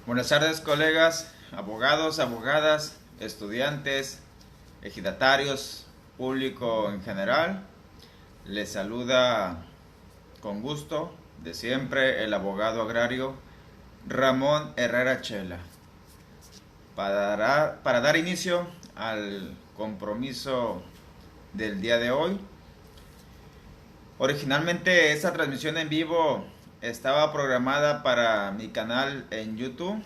Buenas tardes, colegas, abogados, abogadas, estudiantes, ejidatarios, público en general. Les saluda con gusto de siempre el abogado agrario Ramón Herrera Chela para dar inicio al compromiso del día de hoy. Originalmente esta transmisión en vivo estaba programada para mi canal en YouTube,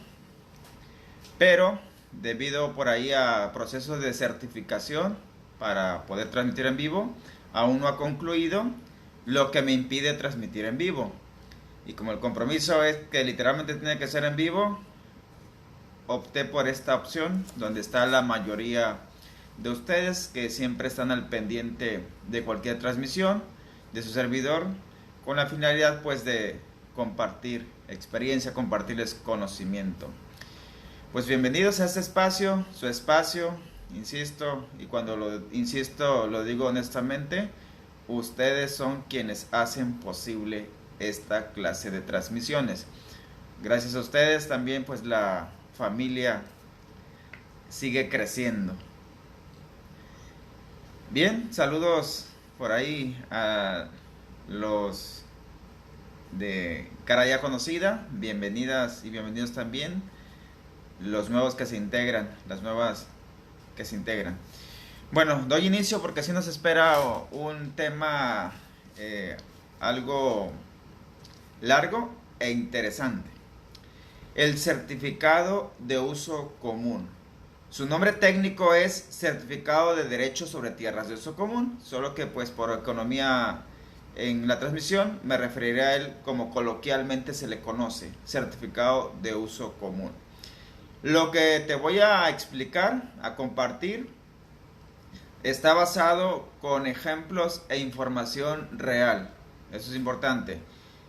pero debido por ahí a procesos de certificación para poder transmitir en vivo, aún no ha concluido, lo que me impide transmitir en vivo. Y como el compromiso es que literalmente tiene que ser en vivo, opté por esta opción donde está la mayoría de ustedes que siempre están al pendiente de cualquier transmisión de su servidor, con la finalidad pues de compartir experiencia, compartirles conocimiento. Pues bienvenidos a este espacio, su espacio, insisto, y cuando lo insisto lo digo honestamente, ustedes son quienes hacen posible esta clase de transmisiones. Gracias a ustedes también pues la familia sigue creciendo. Bien, saludos por ahí a los de cara ya conocida, bienvenidas y bienvenidos también los nuevos que se integran, las nuevas que se integran. Bueno, doy inicio porque así nos espera un tema algo largo e interesante. El certificado de uso común. Su nombre técnico es Certificado de Derechos sobre Tierras de Uso Común, solo que pues por economía en la transmisión me referiré a él como coloquialmente se le conoce, Certificado de Uso Común. Lo que te voy a explicar, a compartir, está basado con ejemplos e información real. Eso es importante.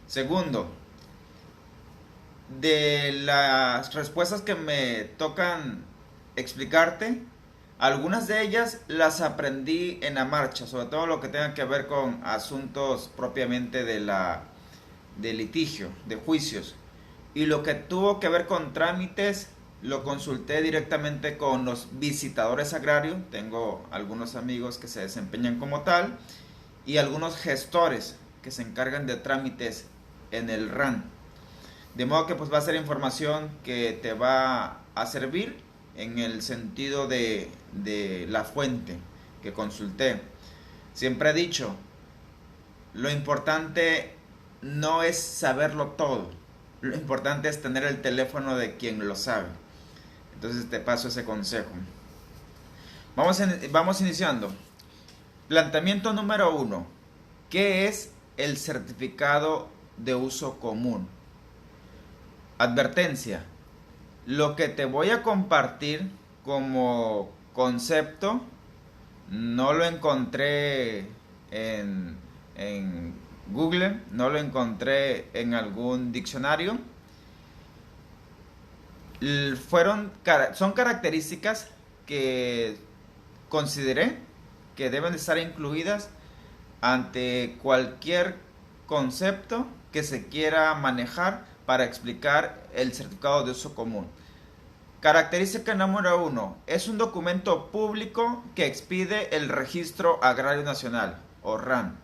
Segundo, de las respuestas que me tocan explicarte, algunas de ellas las aprendí en la marcha, sobre todo lo que tenga que ver con asuntos propiamente de litigio, de juicios. Y lo que tuvo que ver con trámites, lo consulté directamente con los visitadores agrarios. Tengo algunos amigos que se desempeñan como tal y algunos gestores que se encargan de trámites en el RAN. De modo que pues va a ser información que te va a servir en el sentido de la fuente que consulté. Siempre he dicho, lo importante no es saberlo todo, lo importante es tener el teléfono de quien lo sabe. Entonces te paso ese consejo. Vamos iniciando. Planteamiento número 1. ¿Qué es el certificado de uso común? Advertencia. Lo que te voy a compartir como concepto no lo encontré en Google, no lo encontré en algún diccionario. Son características que consideré que deben estar incluidas ante cualquier concepto que se quiera manejar para explicar el certificado de uso común. Característica número 1. Es un documento público que expide el Registro Agrario Nacional, o RAN,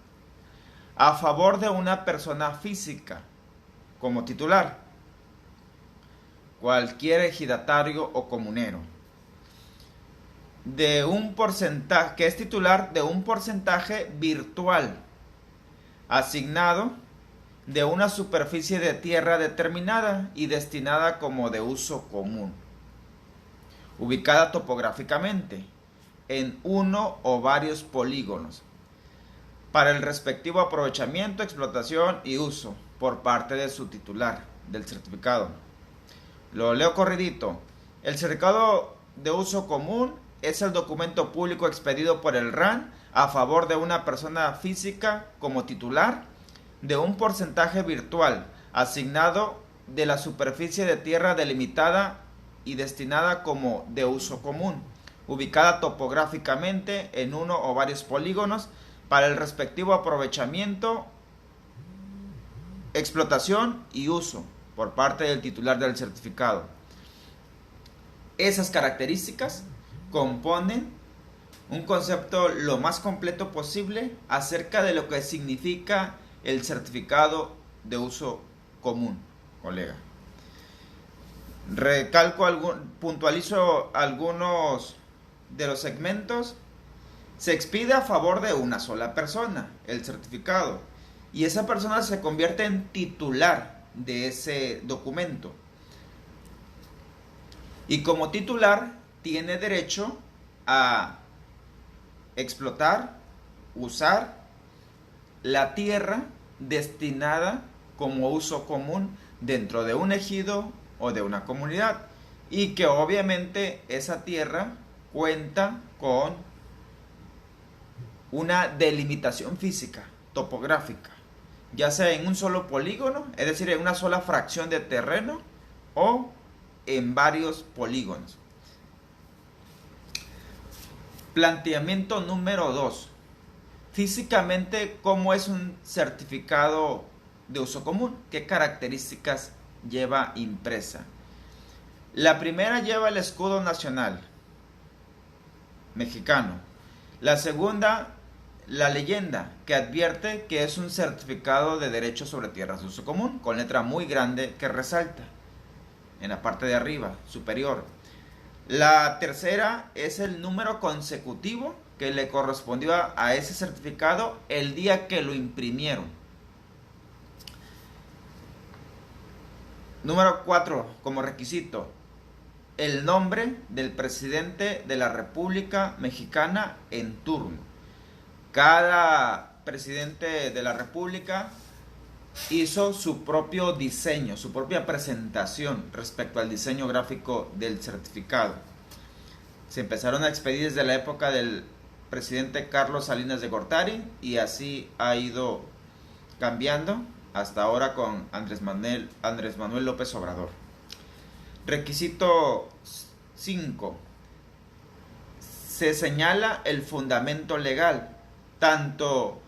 a favor de una persona física como titular, cualquier ejidatario o comunero, de un porcentaje, que es titular de un porcentaje virtual asignado de una superficie de tierra determinada y destinada como de uso común, ubicada topográficamente en uno o varios polígonos, para el respectivo aprovechamiento, explotación y uso por parte de su titular del certificado. Lo leo corridito. El certificado de uso común es el documento público expedido por el RAN a favor de una persona física como titular de un porcentaje virtual asignado de la superficie de tierra delimitada y destinada como de uso común, ubicada topográficamente en uno o varios polígonos para el respectivo aprovechamiento, explotación y uso por parte del titular del certificado. Esas características componen un concepto lo más completo posible acerca de lo que significa el certificado de uso común, colega. Puntualizo algunos de los segmentos. Se expide a favor de una sola persona, el certificado, y esa persona se convierte en titular de ese documento. Y como titular tiene derecho a explotar, usar la tierra destinada como uso común dentro de un ejido o de una comunidad, y que obviamente esa tierra cuenta con una delimitación física, topográfica, ya sea en un solo polígono, es decir, en una sola fracción de terreno, o en varios polígonos. Planteamiento número 2. Físicamente, ¿cómo es un certificado de uso común? ¿Qué características lleva impresa? La primera lleva el escudo nacional mexicano. La segunda, la leyenda, que advierte que es un certificado de derecho sobre tierras de uso común, con letra muy grande que resalta en la parte de arriba, superior. La tercera es el número consecutivo que le correspondió a ese certificado el día que lo imprimieron. Número 4, como requisito, el nombre del presidente de la República Mexicana en turno. Cada presidente de la República hizo su propio diseño, su propia presentación respecto al diseño gráfico del certificado. Se empezaron a expedir desde la época del presidente Carlos Salinas de Gortari y así ha ido cambiando hasta ahora con Andrés Manuel López Obrador. Requisito 5. Se señala el fundamento legal, tanto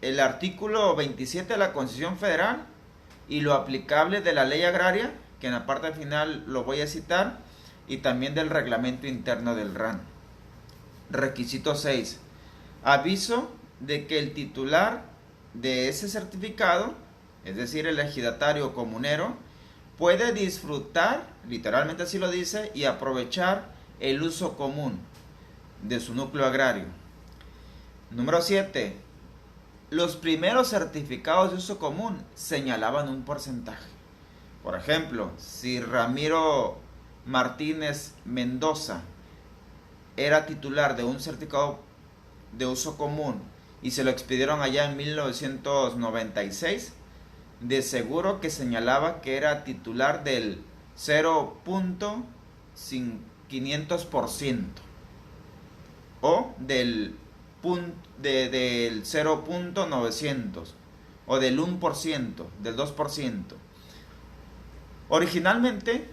el artículo 27 de la Constitución Federal y lo aplicable de la ley agraria, que en la parte final lo voy a citar, y también del reglamento interno del RAN. Requisito 6. Aviso de que el titular de ese certificado, es decir, el ejidatario comunero, puede disfrutar, literalmente así lo dice, y aprovechar el uso común de su núcleo agrario. Número 7. Los primeros certificados de uso común señalaban un porcentaje. Por ejemplo, si Ramiro Martínez Mendoza era titular de un certificado de uso común y se lo expidieron allá en 1996, de seguro que señalaba que era titular del 0.500% o del 0.900 o del 1%, del 2%. Originalmente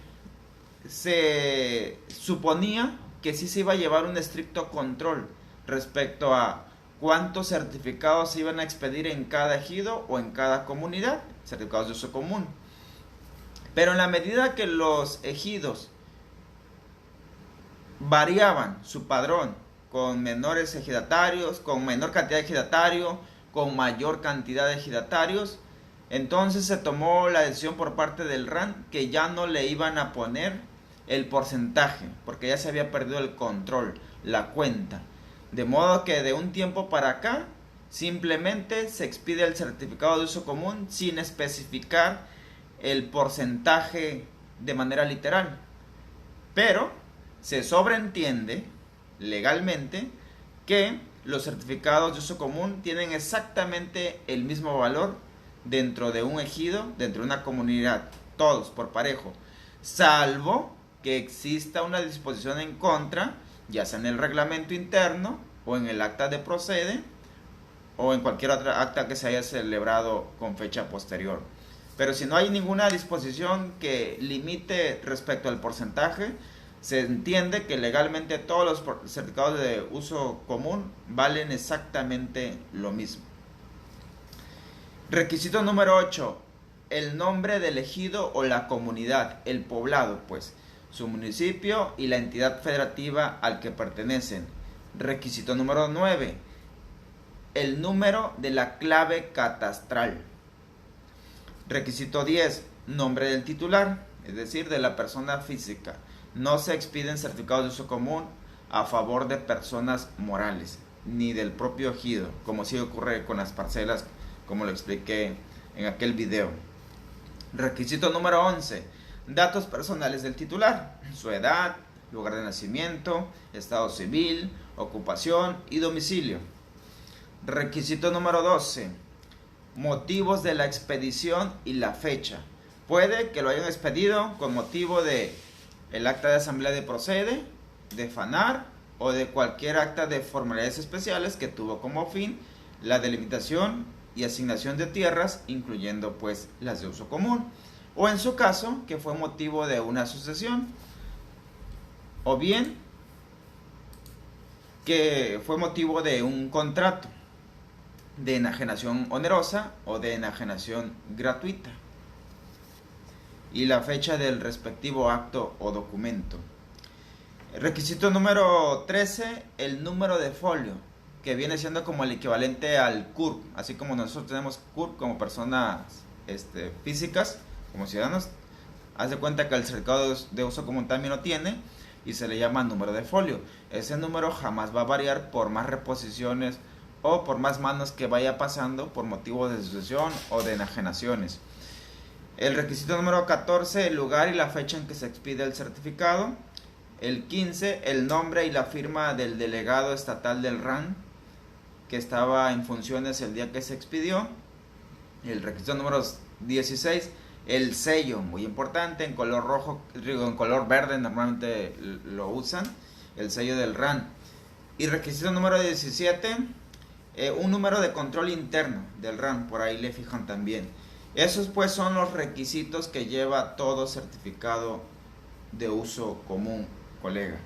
se suponía que sí se iba a llevar un estricto control respecto a cuántos certificados se iban a expedir en cada ejido o en cada comunidad, certificados de uso común. Pero en la medida que los ejidos variaban su padrón con menores ejidatarios, con menor cantidad de ejidatarios, con mayor cantidad de ejidatarios, entonces se tomó la decisión por parte del RAN que ya no le iban a poner el porcentaje, porque ya se había perdido el control, la cuenta. De modo que de un tiempo para acá, simplemente se expide el certificado de uso común sin especificar el porcentaje de manera literal. Pero se sobreentiende legalmente que los certificados de uso común tienen exactamente el mismo valor dentro de un ejido, dentro de una comunidad, todos por parejo, salvo que exista una disposición en contra, ya sea en el reglamento interno o en el acta de procede o en cualquier otra acta que se haya celebrado con fecha posterior. Pero si no hay ninguna disposición que limite respecto al porcentaje, se entiende que legalmente todos los certificados de uso común valen exactamente lo mismo. Requisito número 8. El nombre del ejido o la comunidad, el poblado, pues. su municipio y la entidad federativa al que pertenecen. Requisito número 9. El número de la clave catastral. Requisito 10. Nombre del titular, es decir, de la persona física. No se expiden certificados de uso común a favor de personas morales, ni del propio ejido, como sí ocurre con las parcelas, como lo expliqué en aquel video. Requisito número 11. Datos personales del titular, su edad, lugar de nacimiento, estado civil, ocupación y domicilio. Requisito número 12. Motivos de la expedición y la fecha. Puede que lo hayan expedido con motivo de el acta de asamblea de procede, de FANAR o de cualquier acta de formalidades especiales que tuvo como fin la delimitación y asignación de tierras, incluyendo pues las de uso común, o en su caso que fue motivo de una sucesión, o bien que fue motivo de un contrato de enajenación onerosa o de enajenación gratuita, y la fecha del respectivo acto o documento. Requisito número 13, el número de folio, que viene siendo como el equivalente al CURP, así como nosotros tenemos CURP como personas físicas, como ciudadanos. Haz de cuenta que el certificado de uso común también lo tiene y se le llama número de folio. Ese número jamás va a variar por más reposiciones o por más manos que vaya pasando por motivo de sucesión o de enajenaciones. El requisito número 14, el lugar y la fecha en que se expide el certificado. El 15, el nombre y la firma del delegado estatal del RAN que estaba en funciones el día que se expidió. El requisito número 16, el sello, muy importante, en color rojo, en color verde normalmente lo usan, el sello del RAN. Y requisito número 17, un número de control interno del RAN, por ahí le fijan también. Esos pues son los requisitos que lleva todo certificado de uso común, colega.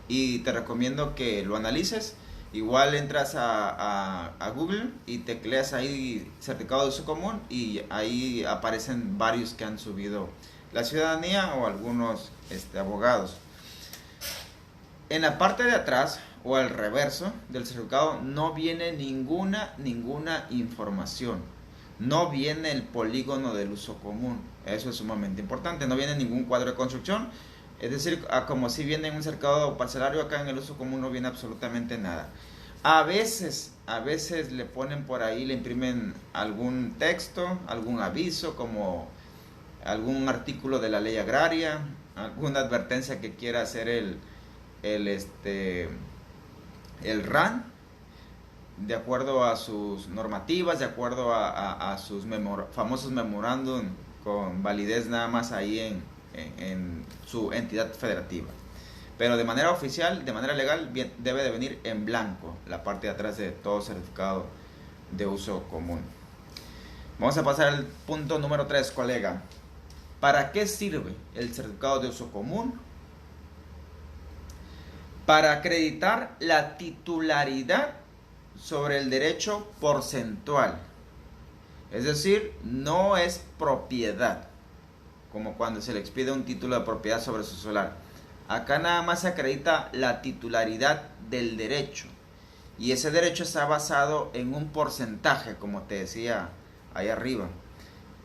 Y te recomiendo que lo analices. Igual entras a Google y tecleas ahí certificado de uso común y ahí aparecen varios que han subido la ciudadanía o algunos abogados. En la parte de atrás o al reverso del certificado no viene ninguna información. No viene el polígono del uso común. Eso es sumamente importante. No viene ningún cuadro de construcción. Es decir, como si viene en un certificado parcelario, acá en el uso común no viene absolutamente nada. A veces le ponen por ahí, le imprimen algún texto, algún aviso, como algún artículo de la ley agraria, alguna advertencia que quiera hacer el RAN, de acuerdo a sus normativas, de acuerdo a sus famosos memorándum con validez nada más ahí en su entidad federativa. Pero de manera oficial, de manera legal, debe de venir en blanco la parte de atrás de todo certificado de uso común. Vamos a pasar al punto número 3, colega. ¿Para qué sirve el certificado de uso común? Para acreditar la titularidad sobre el derecho porcentual. Es decir, no es propiedad, como cuando se le expide un título de propiedad sobre su solar. Acá nada más se acredita la titularidad del derecho. Y ese derecho está basado en un porcentaje, como te decía ahí arriba.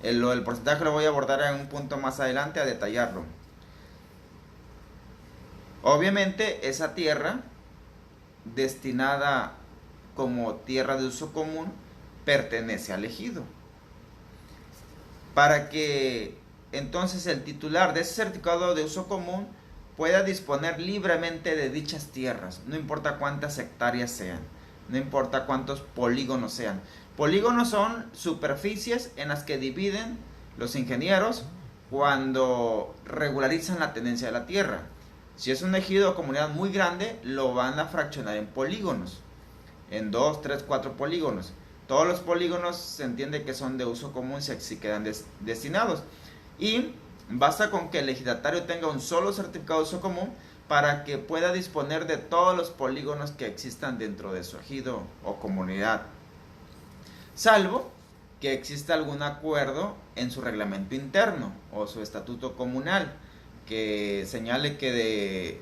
El porcentaje lo voy a abordar en un punto más adelante a detallarlo. Obviamente esa tierra destinada como tierra de uso común pertenece al ejido. Para que entonces el titular de ese certificado de uso común pueda disponer libremente de dichas tierras, no importa cuántas hectáreas sean, no importa cuántos polígonos sean. Polígonos son superficies en las que dividen los ingenieros cuando regularizan la tenencia de la tierra. Si es un ejido o comunidad muy grande, lo van a fraccionar en polígonos, en 2, 3, 4 polígonos. Todos los polígonos se entiende que son de uso común si así quedan destinados. Y basta con que el ejidatario tenga un solo certificado de uso común para que pueda disponer de todos los polígonos que existan dentro de su ejido o comunidad, salvo que exista algún acuerdo en su reglamento interno o su estatuto comunal, que señale que de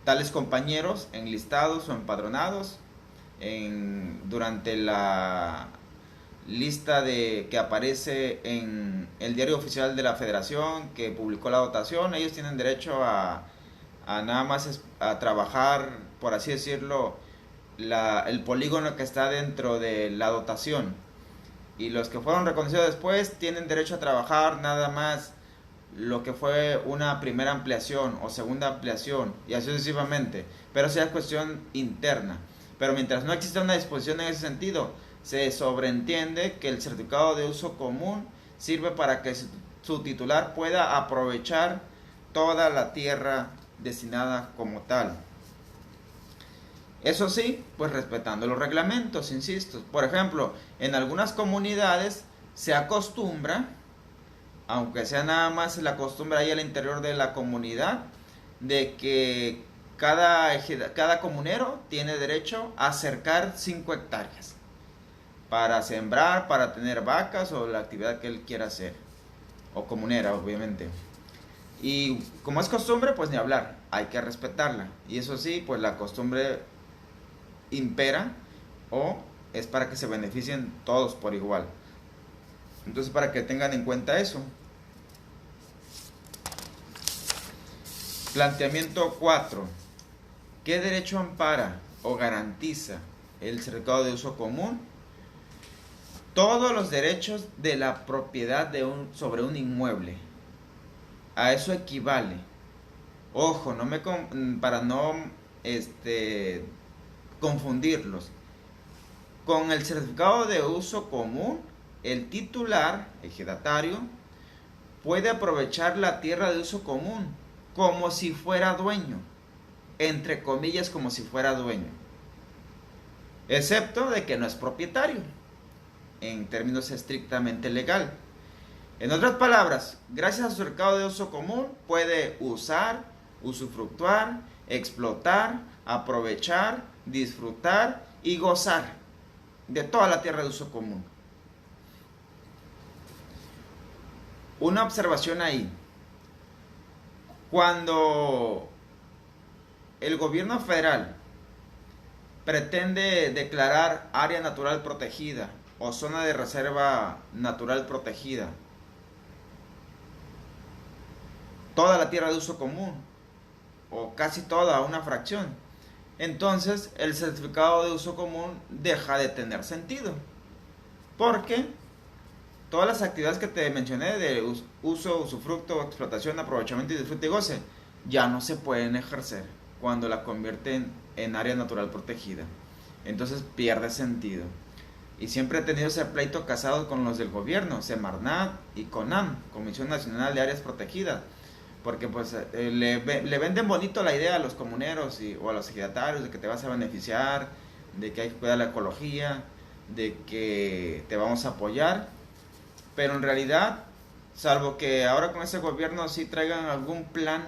tales compañeros enlistados o empadronados durante la lista que aparece en el diario oficial de la Federación que publicó la dotación, ellos tienen derecho a nada más a trabajar, por así decirlo, el polígono que está dentro de la dotación. Y los que fueron reconocidos después tienen derecho a trabajar nada más lo que fue una primera ampliación o segunda ampliación, y así sucesivamente. Pero eso ya es cuestión interna. Pero mientras no exista una disposición en ese sentido, se sobreentiende que el certificado de uso común sirve para que su titular pueda aprovechar toda la tierra destinada como tal. Eso sí, pues respetando los reglamentos, insisto. Por ejemplo, en algunas comunidades se acostumbra, aunque sea nada más la costumbre ahí al interior de la comunidad, de que cada comunero tiene derecho a cercar 5 hectáreas para sembrar, para tener vacas o la actividad que él quiera hacer, o comunera, obviamente. Y como es costumbre, pues ni hablar, hay que respetarla. Y eso sí, pues la costumbre impera, o es para que se beneficien todos por igual. Entonces, para que tengan en cuenta eso. Planteamiento 4. ¿Qué derecho ampara o garantiza el certificado de uso común? Todos los derechos de la propiedad sobre un inmueble. A eso equivale. Ojo, para no confundirlos. Con el certificado de uso común, el titular, ejidatario, puede aprovechar la tierra de uso común como si fuera dueño, entre comillas, como si fuera dueño, excepto de que no es propietario, en términos estrictamente legal. En otras palabras, gracias a su certificado de uso común, puede usar, usufructuar, explotar, aprovechar, disfrutar y gozar de toda la tierra de uso común. Una observación ahí. Cuando el gobierno federal pretende declarar área natural protegida o zona de reserva natural protegida toda la tierra de uso común, o casi toda, una fracción, entonces el certificado de uso común deja de tener sentido, porque todas las actividades que te mencioné de uso, usufructo, explotación, aprovechamiento y disfrute y goce ya no se pueden ejercer cuando la convierten en área natural protegida. Entonces pierde sentido. Y siempre he tenido ese pleito casado con los del gobierno, Semarnat y CONAM, Comisión Nacional de Áreas Protegidas, porque pues le venden bonito la idea a los comuneros o a los ejidatarios de que te vas a beneficiar, de que hay que cuidar la ecología, de que te vamos a apoyar, pero en realidad, salvo que ahora con ese gobierno sí traigan algún plan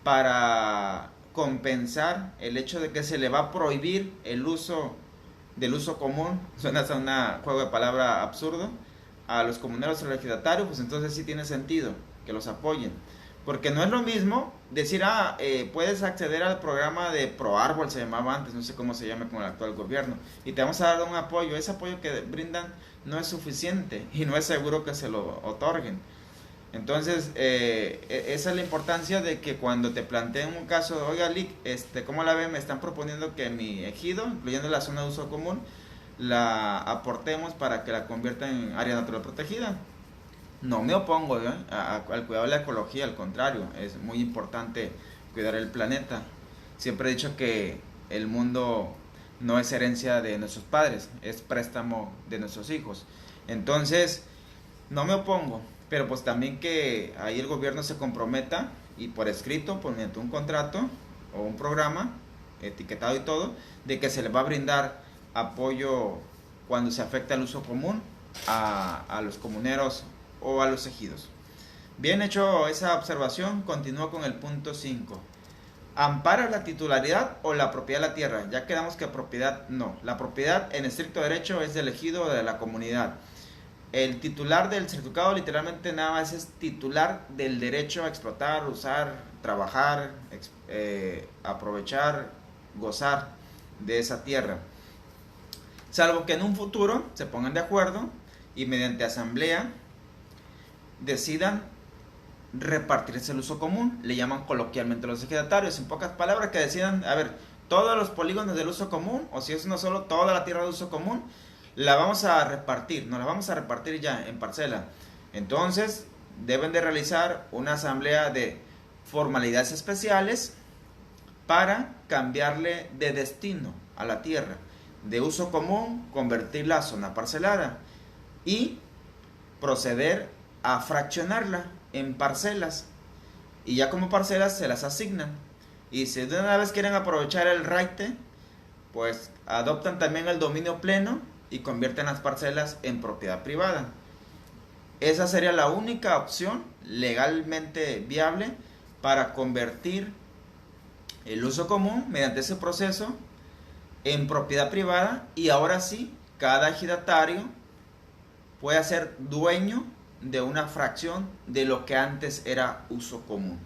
para compensar el hecho de que se le va a prohibir el uso del uso común, suena a un juego de palabra absurdo, a los comuneros y a los ejidatarios, pues entonces sí tiene sentido que los apoyen. Porque no es lo mismo decir, puedes acceder al programa de ProÁrbol, se llamaba antes, no sé cómo se llama con el actual gobierno, y te vamos a dar un apoyo. Ese apoyo que brindan no es suficiente y no es seguro que se lo otorguen. Entonces, esa es la importancia de que cuando te planteen un caso, oiga, Lic, ¿cómo la ven? Me están proponiendo que mi ejido, incluyendo la zona de uso común, la aportemos para que la convierta en área natural protegida. No me opongo al cuidado de la ecología, al contrario, es muy importante cuidar el planeta. Siempre he dicho que el mundo no es herencia de nuestros padres, es préstamo de nuestros hijos. Entonces, no me opongo, pero pues también que ahí el gobierno se comprometa y por escrito, por mediante un contrato o un programa etiquetado y todo, de que se le va a brindar apoyo cuando se afecta el uso común a los comuneros o a los ejidos. Bien hecho esa observación, continúo con el punto 5. ¿Ampara la titularidad o la propiedad de la tierra? Ya quedamos que propiedad no. La propiedad en estricto derecho es del ejido o de la comunidad. el titular del certificado literalmente nada más es titular del derecho a explotar, usar, trabajar, aprovechar, gozar de esa tierra. Salvo que en un futuro se pongan de acuerdo y mediante asamblea decidan repartirse el uso común. Le llaman coloquialmente los ejidatarios. En pocas palabras, que decidan, a ver, todos los polígonos del uso común, o si es uno solo, toda la tierra de uso común, la vamos a repartir, nos la vamos a repartir ya en parcela. Entonces, deben de realizar una asamblea de formalidades especiales para cambiarle de destino a la tierra, de uso común, convertirla a zona parcelada y proceder a fraccionarla en parcelas. Y ya como parcelas se las asignan. Y si de una vez quieren aprovechar el raite, pues adoptan también el dominio pleno y convierten las parcelas en propiedad privada. Esa sería la única opción legalmente viable para convertir el uso común mediante ese proceso en propiedad privada, y ahora sí, cada ejidatario puede ser dueño de una fracción de lo que antes era uso común.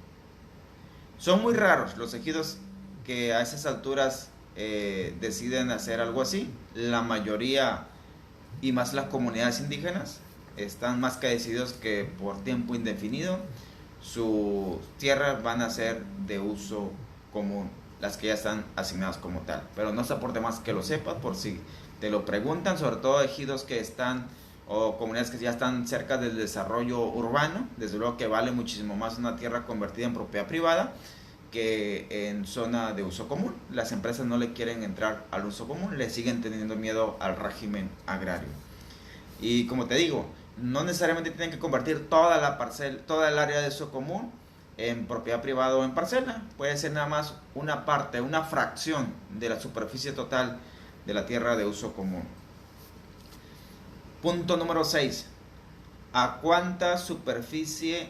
Son muy raros los ejidos que a esas alturas deciden hacer algo así. La mayoría, y más las comunidades indígenas, están más que decididos que por tiempo indefinido sus tierras van a ser de uso común, las que ya están asignadas como tal. Pero no está por demás que lo sepas, por si te lo preguntan, sobre todo ejidos que están o comunidades que ya están cerca del desarrollo urbano. Desde luego que vale muchísimo más una tierra convertida en propiedad privada que en zona de uso común. Las empresas no le quieren entrar al uso común, le siguen teniendo miedo al régimen agrario. Y como te digo, no necesariamente tienen que convertir toda la parcela, toda el área de uso común en propiedad privada o en parcela. Puede ser nada más una parte, una fracción de la superficie total de la tierra de uso común. Punto número 6. ¿A cuánta superficie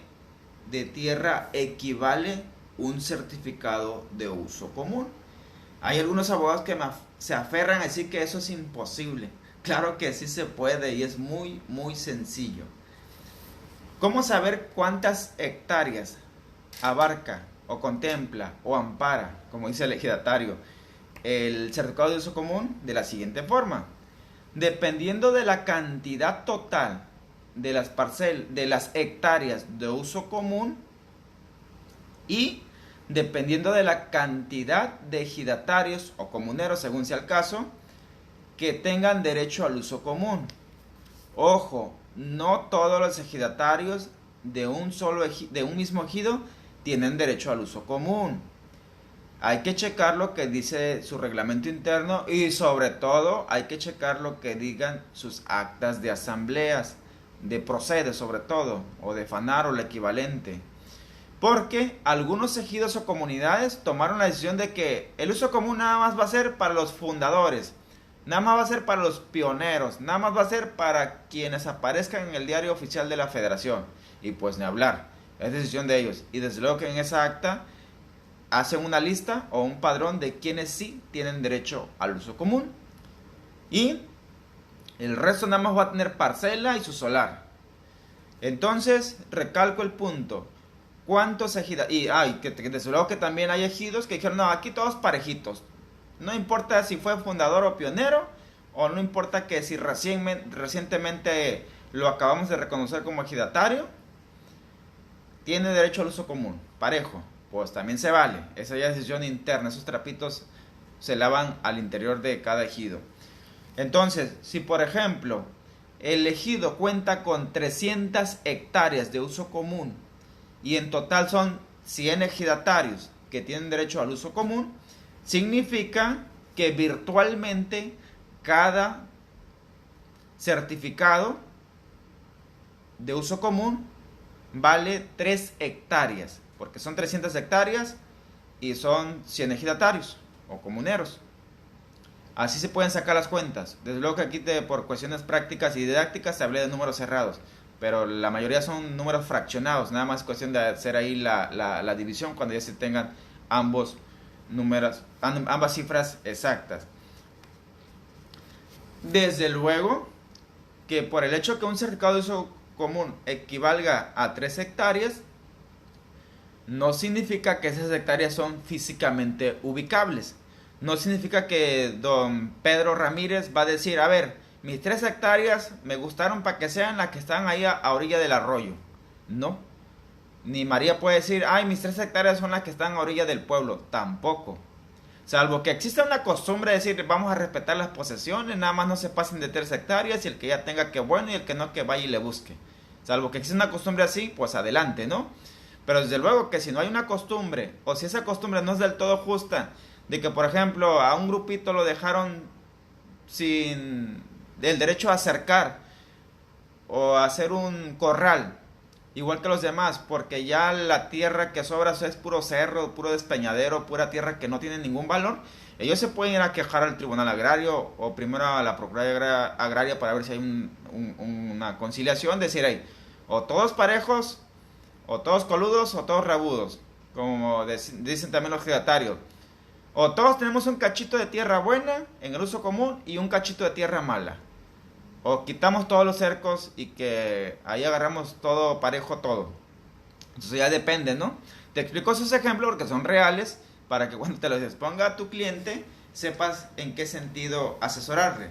de tierra equivale un certificado de uso común? Hay algunos abogados que se aferran a decir que eso es imposible. Claro que sí se puede y es muy, muy sencillo. ¿Cómo saber cuántas hectáreas abarca o contempla o ampara, como dice el ejidatario, el certificado de uso común? De la siguiente forma: dependiendo de la cantidad total de las hectáreas de uso común y dependiendo de la cantidad de ejidatarios o comuneros, según sea el caso, que tengan derecho al uso común. Ojo, no todos los ejidatarios de un mismo ejido tienen derecho al uso común. Hay que checar lo que dice su reglamento interno y sobre todo hay que checar lo que digan sus actas de asambleas, de procede sobre todo, o de FANAR o el equivalente. Porque algunos ejidos o comunidades tomaron la decisión de que el uso común nada más va a ser para los fundadores, nada más va a ser para los pioneros, nada más va a ser para quienes aparezcan en el diario oficial de la federación. Y pues ni hablar, es decisión de ellos. Y desde luego que en esa acta hacen una lista o un padrón de quienes sí tienen derecho al uso común. Y el resto nada más va a tener parcela y su solar. Entonces, recalco el punto. ¿Cuántos ejidos? Y desde luego que también hay ejidos que dijeron, no, aquí todos parejitos. No importa si fue fundador o pionero, o no importa que si recientemente lo acabamos de reconocer como ejidatario, tiene derecho al uso común, parejo. Pues también se vale. Esa ya es decisión interna. Esos trapitos se lavan al interior de cada ejido. Entonces, si por ejemplo el ejido cuenta con 300 hectáreas de uso común y en total son 100 ejidatarios que tienen derecho al uso común, significa que virtualmente cada certificado de uso común vale 3 hectáreas, porque son 300 hectáreas y son 100 ejidatarios o comuneros. Así se pueden sacar las cuentas. Desde luego que aquí por cuestiones prácticas y didácticas se hablé de números cerrados, pero la mayoría son números fraccionados. Nada más cuestión de hacer ahí la división cuando ya se tengan ambos números, ambas cifras exactas. Desde luego que por el hecho que un certificado de uso común equivalga a 3 hectáreas, no significa que esas hectáreas son físicamente ubicables. No significa que don Pedro Ramírez va a decir, a ver, mis 3 hectáreas me gustaron para que sean las que están ahí a orilla del arroyo. No. Ni María puede decir, ay, mis 3 hectáreas son las que están a orilla del pueblo. Tampoco. Salvo que exista una costumbre de decir, vamos a respetar las posesiones, nada más no se pasen de 3 hectáreas y el que ya tenga que bueno y el que no que vaya y le busque. Salvo que exista una costumbre así, pues adelante, ¿no? Pero desde luego que si no hay una costumbre, o si esa costumbre no es del todo justa, de que por ejemplo a un grupito lo dejaron sin el derecho a acercar o a hacer un corral, igual que los demás, porque ya la tierra que sobra es puro cerro, puro despeñadero, pura tierra que no tiene ningún valor, ellos se pueden ir a quejar al Tribunal Agrario o primero a la Procuraduría Agraria para ver si hay una conciliación, decir ahí, o todos parejos, o todos coludos, o todos rabudos, como dicen también los fedatarios. O todos tenemos un cachito de tierra buena en el uso común y un cachito de tierra mala. O quitamos todos los cercos y que ahí agarramos todo parejo todo. Entonces ya depende, ¿no? Te explico esos ejemplos porque son reales para que cuando te los exponga a tu cliente sepas en qué sentido asesorarle.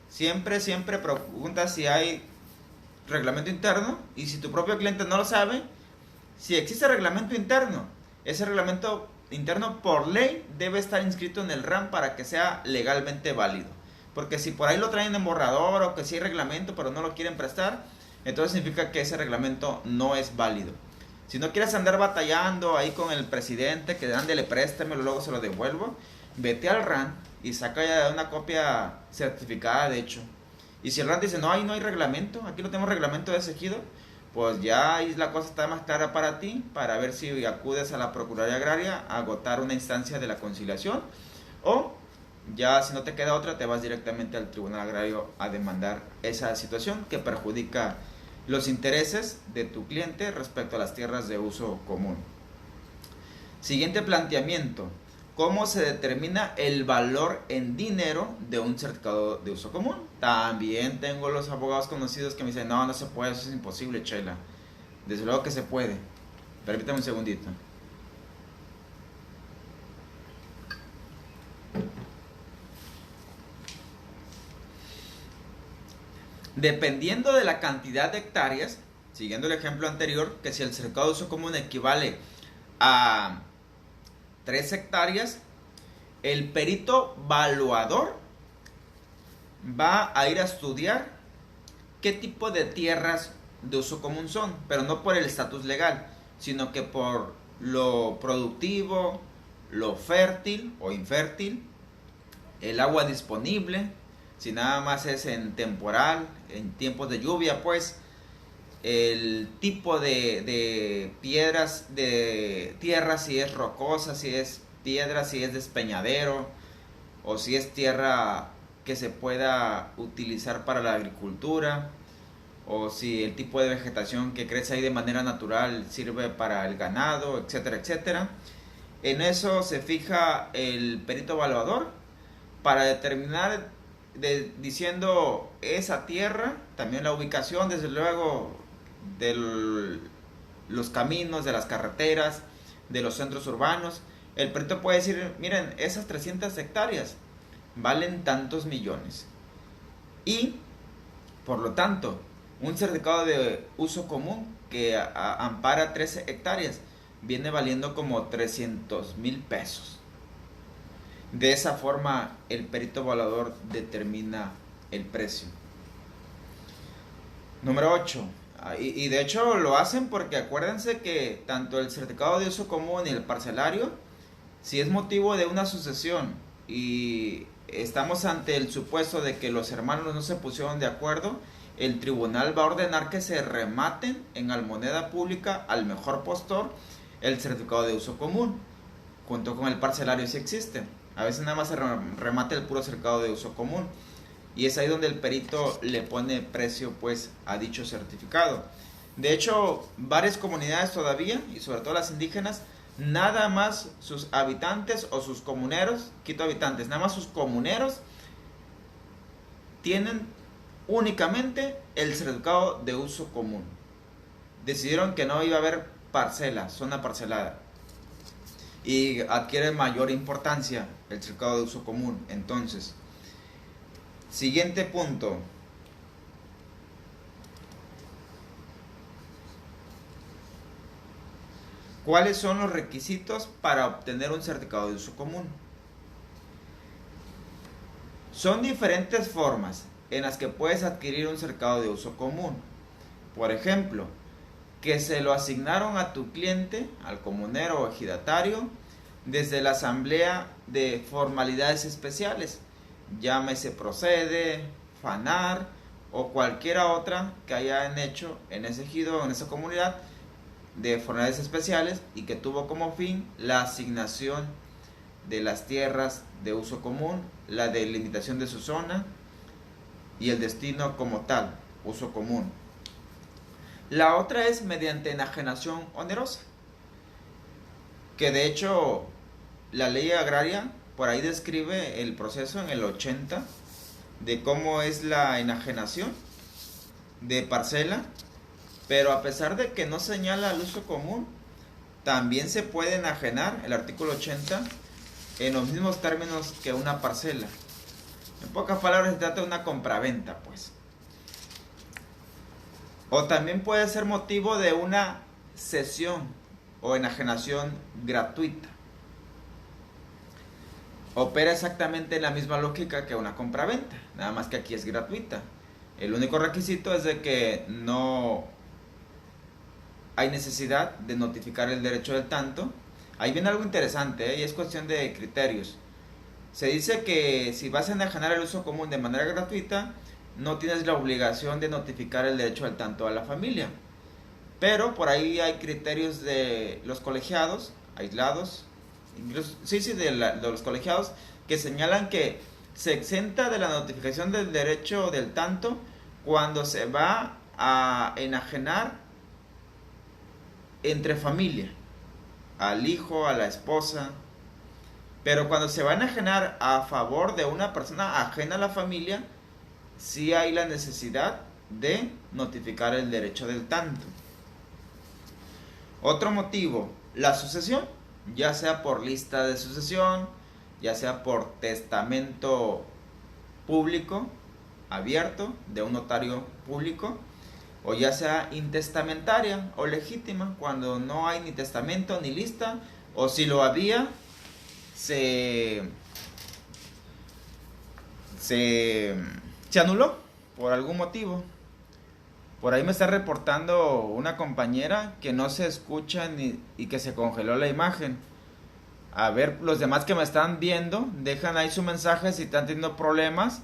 Siempre pregunta si hay reglamento interno y si tu propio cliente no lo sabe, si existe reglamento interno, ese reglamento interno por ley debe estar inscrito en el RAM para que sea legalmente válido. Porque si por ahí lo traen en borrador o que sí hay reglamento pero no lo quieren prestar, entonces significa que ese reglamento no es válido. Si no quieres andar batallando ahí con el presidente, que ándele, préstemelo, luego se lo devuelvo, vete al RAN y saca ya una copia certificada de hecho. Y si el RAN dice, no, ahí no hay reglamento, aquí no tenemos reglamento de ese ejido, pues ya ahí la cosa está más clara para ti, para ver si acudes a la Procuraduría Agraria a agotar una instancia de la conciliación, o ya si no te queda otra, te vas directamente al Tribunal Agrario a demandar esa situación que perjudica los intereses de tu cliente respecto a las tierras de uso común. Siguiente planteamiento: ¿cómo se determina el valor en dinero de un certificado de uso común? También tengo los abogados conocidos que me dicen, no se puede, eso es imposible, Chela. Desde luego que se puede. Permítame un segundito. Dependiendo de la cantidad de hectáreas, siguiendo el ejemplo anterior, que si el certificado de uso común equivale a 3 hectáreas, el perito valuador va a ir a estudiar qué tipo de tierras de uso común son, pero no por el estatus legal, sino que por lo productivo, lo fértil o infértil, el agua disponible, si nada más es en temporal, en tiempos de lluvia, pues el tipo de piedras, de tierra, si es rocosa, si es piedra, si es despeñadero, o si es tierra que se pueda utilizar para la agricultura, o si el tipo de vegetación que crece ahí de manera natural sirve para el ganado, etcétera, etcétera. En eso se fija el perito evaluador para determinar, diciendo esa tierra, también la ubicación, desde luego, de los caminos, de las carreteras, de los centros urbanos. El perito puede decir, miren, esas 300 hectáreas valen tantos millones. Y, por lo tanto, un certificado de uso común que ampara 13 hectáreas viene valiendo como 300,000 pesos. De esa forma, el perito evaluador determina el precio. Número 8. Y de hecho lo hacen porque acuérdense que tanto el certificado de uso común y el parcelario, si es motivo de una sucesión y estamos ante el supuesto de que los hermanos no se pusieron de acuerdo, el tribunal va a ordenar que se rematen en almoneda pública al mejor postor el certificado de uso común, junto con el parcelario si existe. A veces nada más se remate el puro certificado de uso común. Y es ahí donde el perito le pone precio pues a dicho certificado. De hecho, varias comunidades todavía, y sobre todo las indígenas, nada más sus habitantes o sus comuneros, quito habitantes, nada más sus comuneros tienen únicamente el certificado de uso común. Decidieron que no iba a haber parcela, zona parcelada. Y adquiere mayor importancia el certificado de uso común. Entonces, siguiente punto. ¿Cuáles son los requisitos para obtener un certificado de uso común? Son diferentes formas en las que puedes adquirir un certificado de uso común. Por ejemplo, que se lo asignaron a tu cliente, al comunero o ejidatario, desde la asamblea de formalidades especiales, llámese procede, FANAR o cualquiera otra que hayan hecho en ese ejido o en esa comunidad de formalidades especiales y que tuvo como fin la asignación de las tierras de uso común, la delimitación de su zona y el destino como tal, uso común. La otra es mediante enajenación onerosa, que de hecho la ley agraria por ahí describe el proceso en el 80 de cómo es la enajenación de parcela, pero a pesar de que no señala el uso común, también se puede enajenar el artículo 80 en los mismos términos que una parcela. En pocas palabras, se trata de una compraventa, pues. O también puede ser motivo de una cesión o enajenación gratuita. Opera exactamente en la misma lógica que una compraventa, nada más que aquí es gratuita. El único requisito es de que no hay necesidad de notificar el derecho del tanto. Ahí viene algo interesante, y es cuestión de criterios. Se dice que si vas a enajenar el uso común de manera gratuita, no tienes la obligación de notificar el derecho del tanto a la familia. Pero por ahí hay criterios de los colegiados, aislados, incluso, de los colegiados, que señalan que se exenta de la notificación del derecho del tanto cuando se va a enajenar entre familia, al hijo, a la esposa. Pero cuando se va a enajenar a favor de una persona ajena a la familia, sí hay la necesidad de notificar el derecho del tanto. Otro motivo, la sucesión, ya sea por lista de sucesión, ya sea por testamento público, abierto, de un notario público, o ya sea intestamentaria o legítima, cuando no hay ni testamento ni lista, o si lo había, se anuló por algún motivo. Por ahí me está reportando una compañera que no se escucha y que se congeló la imagen. A ver, los demás que me están viendo, dejan ahí su mensaje si están teniendo problemas.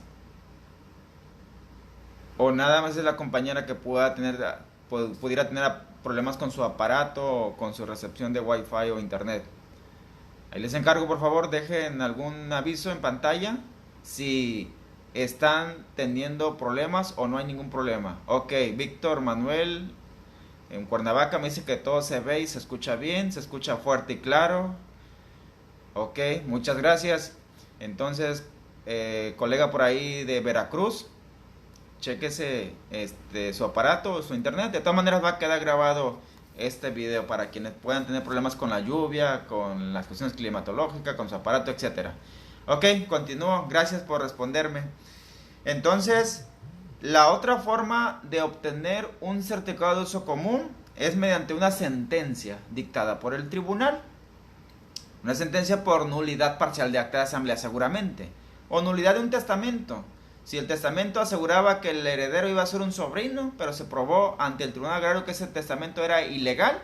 O nada más es la compañera que pudiera tener problemas con su aparato o con su recepción de Wi-Fi o internet. Ahí les encargo, por favor, dejen algún aviso en pantalla si están teniendo problemas o no hay ningún problema. Ok, Víctor Manuel en Cuernavaca me dice que todo se ve y se escucha bien, se escucha fuerte y claro. Ok, muchas gracias. Entonces, colega por ahí de Veracruz, chéquese su aparato o su internet. De todas maneras va a quedar grabado este video para quienes puedan tener problemas con la lluvia, con las cuestiones climatológicas, con su aparato, etcétera. Ok, continúo. Gracias por responderme. Entonces, la otra forma de obtener un certificado de uso común es mediante una sentencia dictada por el tribunal. Una sentencia por nulidad parcial de acta de asamblea seguramente. O nulidad de un testamento. Si el testamento aseguraba que el heredero iba a ser un sobrino, pero se probó ante el tribunal agrario que ese testamento era ilegal,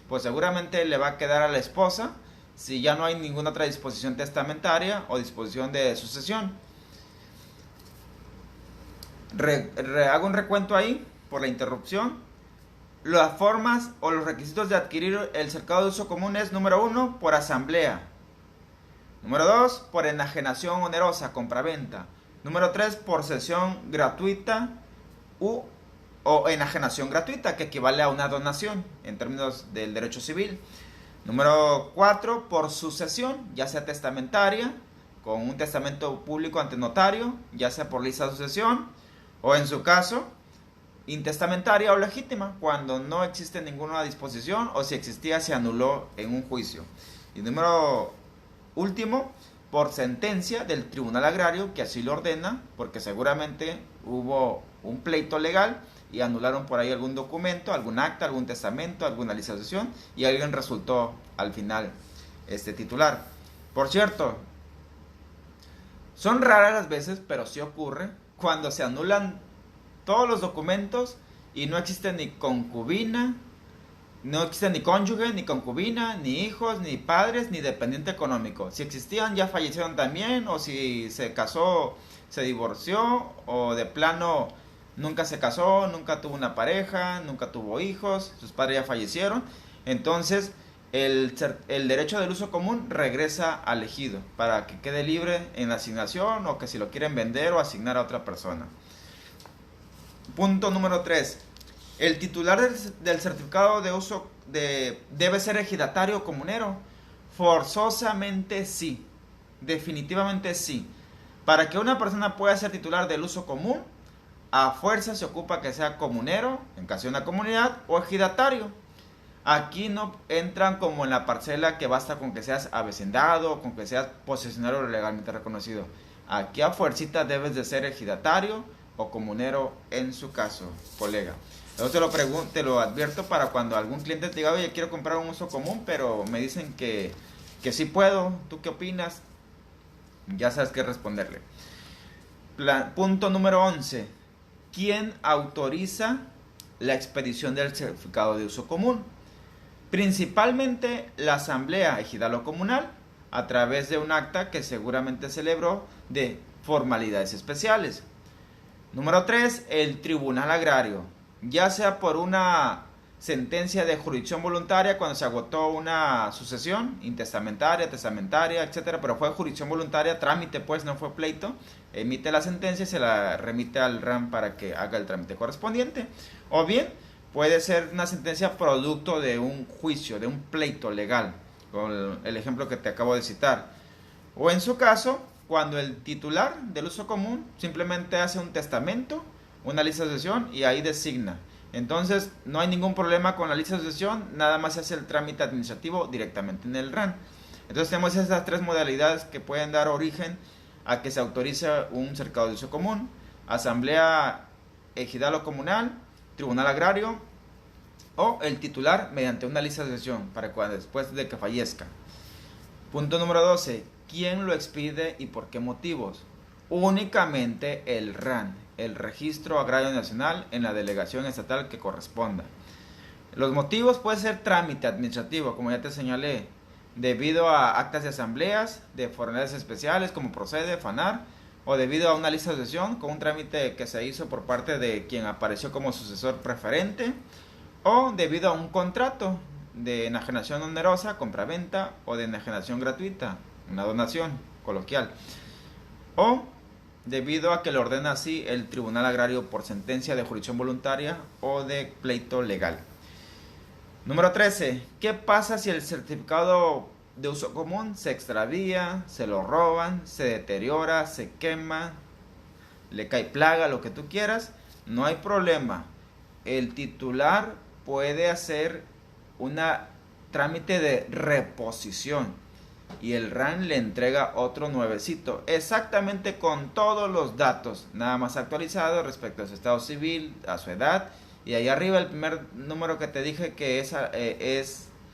pues seguramente le va a quedar a la esposa si ya no hay ninguna otra disposición testamentaria o disposición de sucesión. Hago un recuento ahí por la interrupción. Las formas o los requisitos de adquirir el certificado de uso común es: número 1, por asamblea. Número 2, por enajenación onerosa, compraventa. Número 3, por cesión gratuita o enajenación gratuita, que equivale a una donación en términos del derecho civil. Número 4, por sucesión, ya sea testamentaria, con un testamento público ante notario, ya sea por lista de sucesión, O en su caso, intestamentaria o legítima, cuando no existe ninguna disposición o si existía se anuló en un juicio. Y número último, por sentencia del Tribunal Agrario que así lo ordena, porque seguramente hubo un pleito legal y anularon por ahí algún documento, algún acta, algún testamento, alguna licenciación y alguien resultó al final titular. Por cierto, son raras las veces, pero sí ocurre cuando se anulan todos los documentos y no existe ni concubina, no existe ni cónyuge, ni concubina, ni hijos, ni padres, ni dependiente económico. Si existían ya fallecieron también, o si se casó, se divorció, o de plano nunca se casó, nunca tuvo una pareja, nunca tuvo hijos, sus padres ya fallecieron. Entonces el derecho del uso común regresa al ejido para que quede libre en la asignación o que si lo quieren vender o asignar a otra persona. Punto número 3. El titular del certificado de uso debe ser ejidatario o comunero. Forzosamente sí. Definitivamente sí. Para que una persona pueda ser titular del uso común, a fuerza se ocupa que sea comunero, en caso de una comunidad, o ejidatario. Aquí no entran como en la parcela que basta con que seas avecindado, con que seas posesionario legalmente reconocido. Aquí a fuercita debes de ser ejidatario o comunero en su caso, colega. Yo te lo advierto para cuando algún cliente te diga, oye, quiero comprar un uso común, pero me dicen que sí puedo. ¿Tú qué opinas? Ya sabes qué responderle. Punto número 11. ¿Quién autoriza la expedición del certificado de uso común? Principalmente la Asamblea Ejidal o Comunal, a través de un acta que seguramente celebró de formalidades especiales. Número 3. El Tribunal Agrario, ya sea por una sentencia de jurisdicción voluntaria cuando se agotó una sucesión intestamentaria, testamentaria, etcétera, pero fue jurisdicción voluntaria, trámite pues, no fue pleito, emite la sentencia y se la remite al RAM para que haga el trámite correspondiente. O bien puede ser una sentencia producto de un juicio, de un pleito legal, con el ejemplo que te acabo de citar. O en su caso, cuando el titular del uso común simplemente hace un testamento, una lista de sucesión y ahí designa. Entonces no hay ningún problema con la lista de sucesión, nada más se hace el trámite administrativo directamente en el RAN. Entonces tenemos esas tres modalidades que pueden dar origen a que se autorice un certificado de uso común: Asamblea Ejidal o Comunal, Tribunal Agrario o el titular mediante una lista de sucesión para cuando después de que fallezca. Punto número 12. ¿Quién lo expide y por qué motivos? Únicamente el RAN, el Registro Agrario Nacional, en la delegación estatal que corresponda. Los motivos pueden ser trámite administrativo, como ya te señalé, debido a actas de asambleas, de formalidades especiales como procede, FANAR, o debido a una lista de sucesión con un trámite que se hizo por parte de quien apareció como sucesor preferente, o debido a un contrato de enajenación onerosa, compraventa, o de enajenación gratuita, una donación coloquial, o debido a que lo ordena así el Tribunal Agrario por sentencia de jurisdicción voluntaria o de pleito legal. Número 13. ¿Qué pasa si el certificado de uso común se extravía, se lo roban, se deteriora, se quema, le cae plaga, lo que tú quieras? No hay problema. El titular puede hacer un trámite de reposición y el RAN le entrega otro nuevecito, exactamente con todos los datos, nada más actualizados respecto a su estado civil, a su edad, y ahí arriba el primer número que te dije que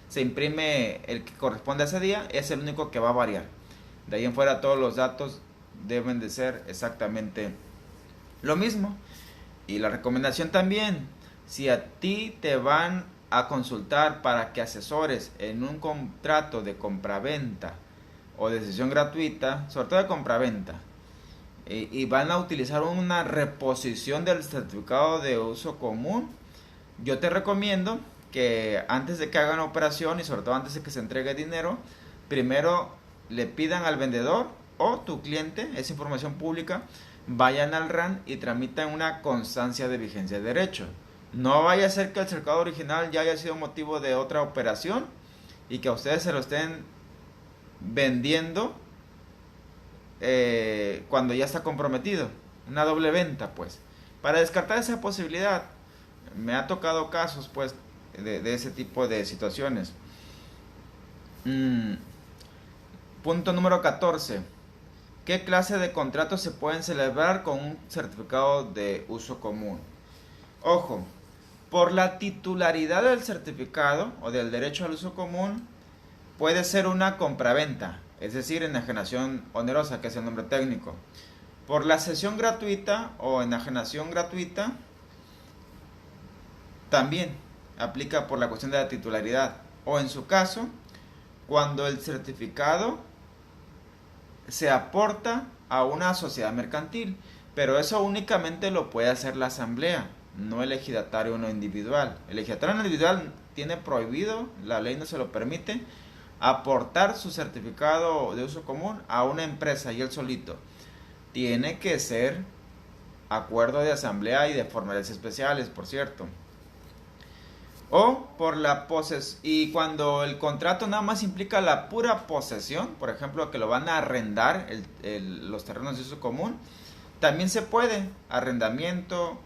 se imprime el que corresponde a ese día, es el único que va a variar. De ahí en fuera todos los datos deben de ser exactamente lo mismo. Y la recomendación también, si a ti te van a consultar para que asesores en un contrato de compraventa o de cesión gratuita, sobre todo de compraventa, y van a utilizar una reposición del certificado de uso común, yo te recomiendo que antes de que hagan la operación y sobre todo antes de que se entregue dinero, primero le pidan al vendedor o tu cliente, es información pública, vayan al RAN y tramitan una constancia de vigencia de derecho. No vaya a ser que el certificado original ya haya sido motivo de otra operación y que a ustedes se lo estén vendiendo cuando ya está comprometido. Una doble venta, pues. para descartar esa posibilidad. Me ha tocado casos pues de ese tipo de situaciones. Punto número 14. ¿Qué clase de contratos se pueden celebrar con un certificado de uso común? Ojo, por la titularidad del certificado o del derecho al uso común, puede ser una compraventa, es decir, enajenación onerosa, que es el nombre técnico. Por la cesión gratuita o enajenación gratuita, también aplica por la cuestión de la titularidad. O en su caso, cuando el certificado se aporta a una sociedad mercantil, pero eso únicamente lo puede hacer la asamblea, no el ejidatario no individual. El ejidatario no individual tiene prohibido, la ley no se lo permite, aportar su certificado de uso común a una empresa y él solito. Tiene que ser acuerdo de asamblea y de formales especiales, por cierto. O por la posesión, y cuando el contrato nada más implica la pura posesión, por ejemplo, que lo van a arrendar los terrenos de uso común, también se puede, arrendamiento,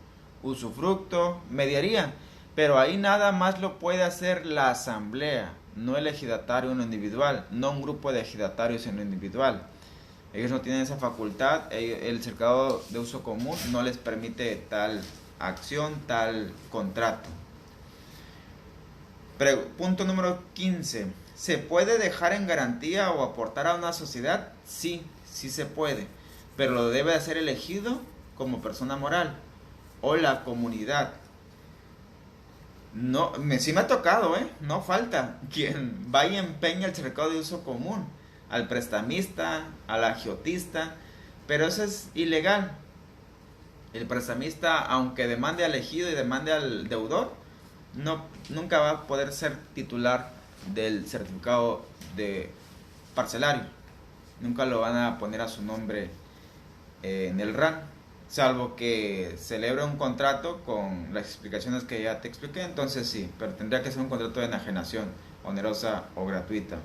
usufructo, mediaría, pero ahí nada más lo puede hacer la asamblea, no el ejidatario uno individual, no un grupo de ejidatarios en lo individual. Ellos no tienen esa facultad, el certificado de uso común no les permite tal acción, tal contrato. Punto número 15. ¿Se puede dejar en garantía o aportar a una sociedad? Sí, sí se puede, pero lo debe hacer elegido como persona moral o la comunidad. No, sí me ha tocado, no falta quien vaya y empeña el certificado de uso común al prestamista, al agiotista, pero eso es ilegal. El prestamista, aunque demande al ejido y demande al deudor, nunca va a poder ser titular del certificado de parcelario. Nunca lo van a poner a su nombre en el RAN, salvo que celebre un contrato con las explicaciones que ya te expliqué. Entonces sí, pero tendría que ser un contrato de enajenación onerosa o gratuita.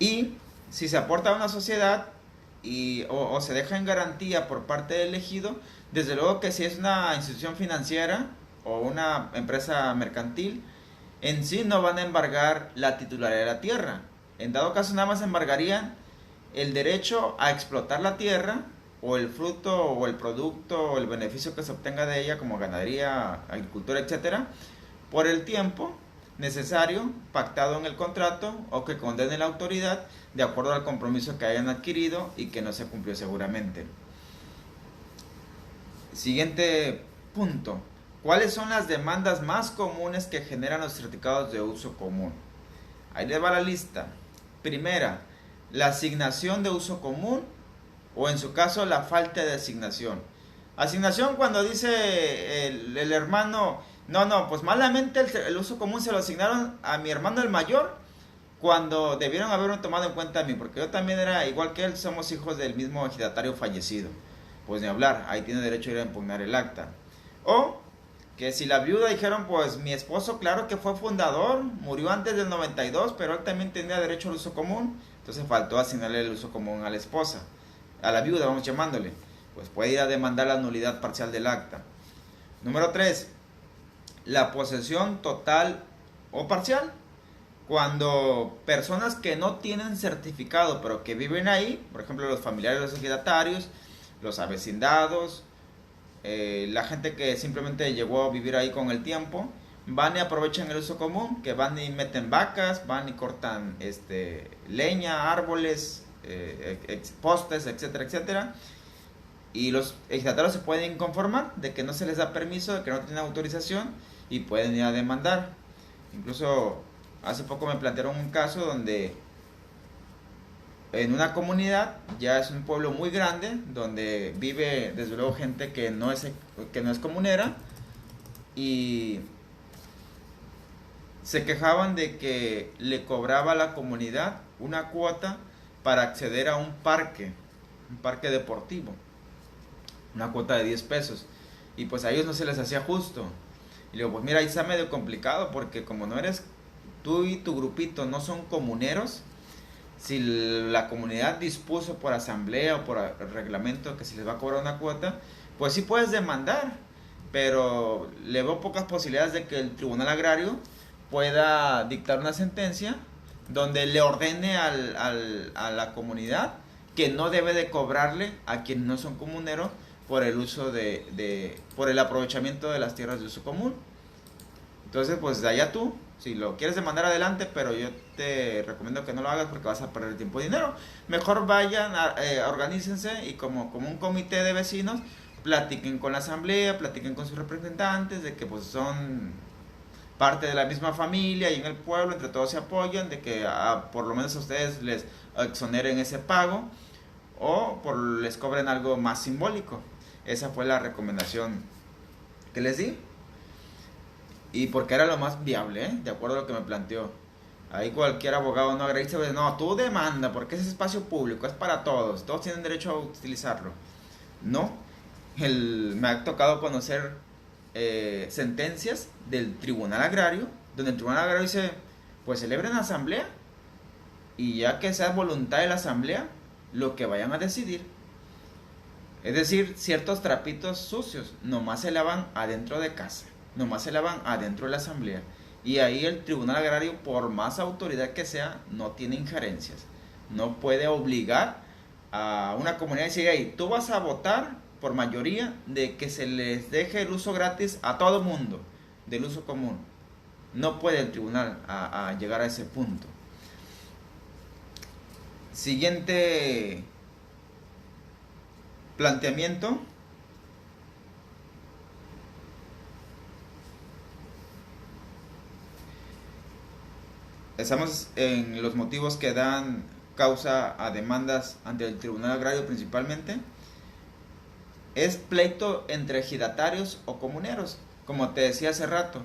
Y si se aporta a una sociedad o se deja en garantía por parte del ejido, desde luego que si es una institución financiera o una empresa mercantil, en sí no van a embargar la titularidad de la tierra. En dado caso nada más embargarían el derecho a explotar la tierra o el fruto o el producto o el beneficio que se obtenga de ella, como ganadería, agricultura, etcétera, por el tiempo necesario pactado en el contrato o que condene la autoridad de acuerdo al compromiso que hayan adquirido y que no se cumplió seguramente. Siguiente punto. ¿Cuáles son las demandas más comunes que generan los certificados de uso común? Ahí les va la lista. Primera, la asignación de uso común o en su caso la falta de asignación. Asignación cuando dice el hermano, pues malamente el uso común se lo asignaron a mi hermano el mayor cuando debieron haberme tomado en cuenta a mí, porque yo también era igual que él, somos hijos del mismo ejidatario fallecido. Pues ni hablar, ahí tiene derecho a ir a impugnar el acta. O que si la viuda dijeron, pues mi esposo claro que fue fundador, murió antes del 92, pero él también tenía derecho al uso común, entonces faltó asignarle el uso común a la esposa, a la viuda vamos llamándole, pues puede ir a demandar la nulidad parcial del acta. Número 3, la posesión total o parcial, cuando personas que no tienen certificado pero que viven ahí, por ejemplo los familiares de los ejidatarios, los avecindados, la gente que simplemente llegó a vivir ahí con el tiempo, van y aprovechan el uso común, que van y meten vacas, van y cortan leña, árboles, postes, etcétera, etcétera, y los ejidatarios se pueden inconformar de que no se les da permiso, de que no tienen autorización y pueden ir a demandar. Incluso hace poco me plantearon un caso donde en una comunidad, ya es un pueblo muy grande, donde vive desde luego gente que no es comunera, y se quejaban de que le cobraba a la comunidad una cuota para acceder a un parque deportivo, una cuota de 10 pesos, y pues a ellos no se les hacía justo. Y le digo, pues mira, ahí está medio complicado, porque como no eres, tú y tu grupito no son comuneros, si la comunidad dispuso por asamblea o por reglamento que se les va a cobrar una cuota, pues sí puedes demandar, pero le veo pocas posibilidades de que el Tribunal Agrario pueda dictar una sentencia donde le ordene a la comunidad que no debe de cobrarle a quienes no son comuneros por el uso por el aprovechamiento de las tierras de uso común. Entonces, pues de allá tú, si lo quieres demandar adelante, pero yo te recomiendo que no lo hagas porque vas a perder tiempo y dinero. Mejor vayan, organícense y como un comité de vecinos, platiquen con la asamblea, platiquen con sus representantes de que pues son parte de la misma familia y en el pueblo entre todos se apoyan, de que por lo menos a ustedes les exoneren ese pago o les cobren algo más simbólico. Esa fue la recomendación que les di. Y porque era lo más viable, de acuerdo a lo que me planteó. Ahí cualquier abogado no agradece, no, tú demanda, porque ese espacio público, es para todos tienen derecho a utilizarlo. No, me ha tocado conocer sentencias del Tribunal Agrario, donde el Tribunal Agrario dice, pues celebren asamblea, y ya que sea voluntad de la asamblea, lo que vayan a decidir. Es decir, ciertos trapitos sucios nomás se lavan adentro de casa, nomás se lavan adentro de la asamblea. Y ahí el Tribunal Agrario, por más autoridad que sea, no tiene injerencias. No puede obligar a una comunidad y decir, hey, tú vas a votar por mayoría de que se les deje el uso gratis a todo mundo del uso común. No puede el tribunal a llegar a ese punto. Siguiente planteamiento. Estamos en los motivos que dan causa a demandas ante el Tribunal Agrario principalmente. Es pleito entre ejidatarios o comuneros. Como te decía hace rato,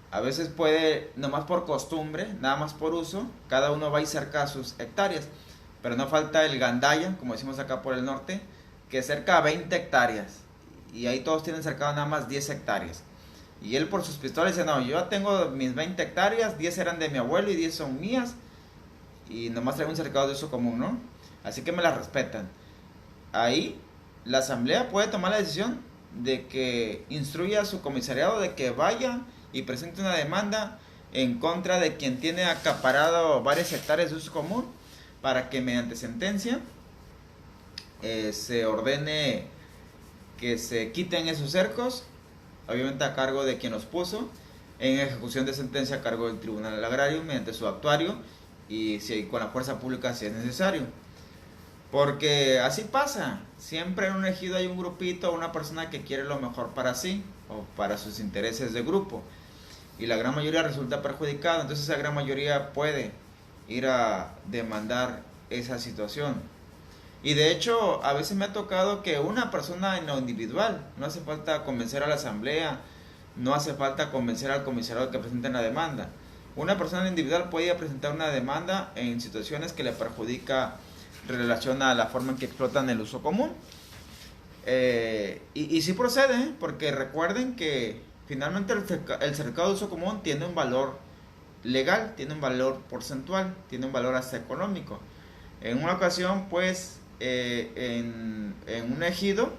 a veces puede, nomás por costumbre, nada más por uso, cada uno va y cerca sus hectáreas. Pero no falta el gandaya, como decimos acá por el norte, que cerca a 20 hectáreas. Y ahí todos tienen cercado nada más 10 hectáreas. Y él por sus pistolas dice, no, yo tengo mis 20 hectáreas, 10 eran de mi abuelo y 10 son mías. Y nomás traigo un cercado de uso común, ¿no? Así que me las respetan. Ahí la asamblea puede tomar la decisión de que instruya a su comisariado de que vaya y presente una demanda en contra de quien tiene acaparado varias hectáreas de uso común, para que mediante sentencia se ordene que se quiten esos cercos, obviamente a cargo de quien los puso, en ejecución de sentencia a cargo del Tribunal Agrario mediante su actuario y con la fuerza pública si es necesario. Porque así pasa, siempre en un ejido hay un grupito, una persona que quiere lo mejor para sí o para sus intereses de grupo, y la gran mayoría resulta perjudicada. Entonces esa gran mayoría puede ir a demandar esa situación. Y de hecho a veces me ha tocado que una persona en lo individual, no hace falta convencer a la asamblea, no hace falta convencer al comisariado que presenten la demanda. Una persona individual puede ir a presentar una demanda en situaciones que le perjudica en relación a la forma en que explotan el uso común. Y sí procede, porque recuerden que finalmente el cercado de uso común tiene un valor legal, tiene un valor porcentual, tiene un valor hasta económico. En una ocasión, pues, en un ejido,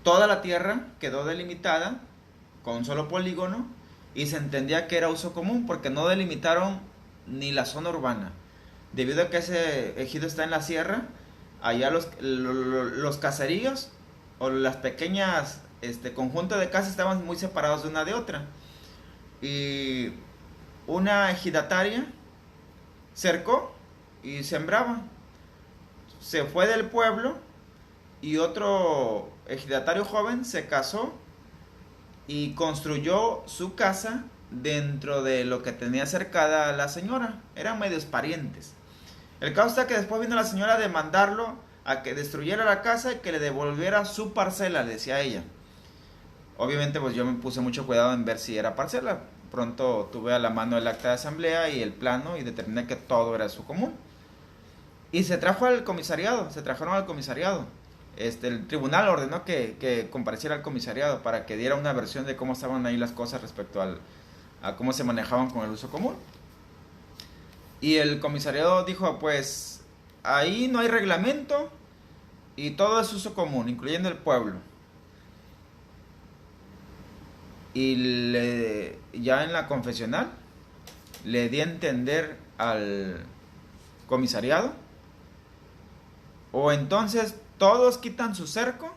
toda la tierra quedó delimitada con un solo polígono y se entendía que era uso común porque no delimitaron ni la zona urbana. Debido a que ese ejido está en la sierra, allá los caseríos o las pequeñas conjuntos de casas estaban muy separados de una de otra. Y una ejidataria cercó y sembraba. Se fue del pueblo y otro ejidatario joven se casó y construyó su casa dentro de lo que tenía cercada la señora. Eran medios parientes. El caso está que después vino la señora a demandarlo a que destruyera la casa y que le devolviera su parcela, le decía ella. Obviamente pues yo me puse mucho cuidado en ver si era parcela. Pronto tuve a la mano el acta de asamblea y el plano y determiné que todo era su común. Y se trajeron al comisariado. El tribunal ordenó que compareciera al comisariado para que diera una versión de cómo estaban ahí las cosas respecto a cómo se manejaban con el uso común. Y el comisariado dijo, pues ahí no hay reglamento y todo es uso común, incluyendo el pueblo. Y ya en la confesional le di a entender al comisariado, o entonces todos quitan su cerco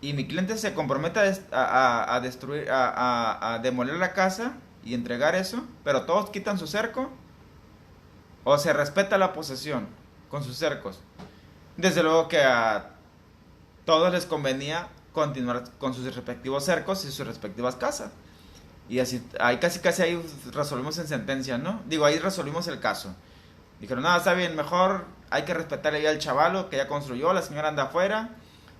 y mi cliente se compromete a destruir, a demoler la casa y entregar eso, pero todos quitan su cerco, o se respeta la posesión con sus cercos. Desde luego que a todos les convenía continuar con sus respectivos cercos y sus respectivas casas. Y así, ahí casi ahí resolvimos en sentencia, ¿no? Digo, ahí resolvimos el caso. Dijeron, no, está bien, mejor hay que respetarle ya al chavalo que ya construyó, la señora anda afuera,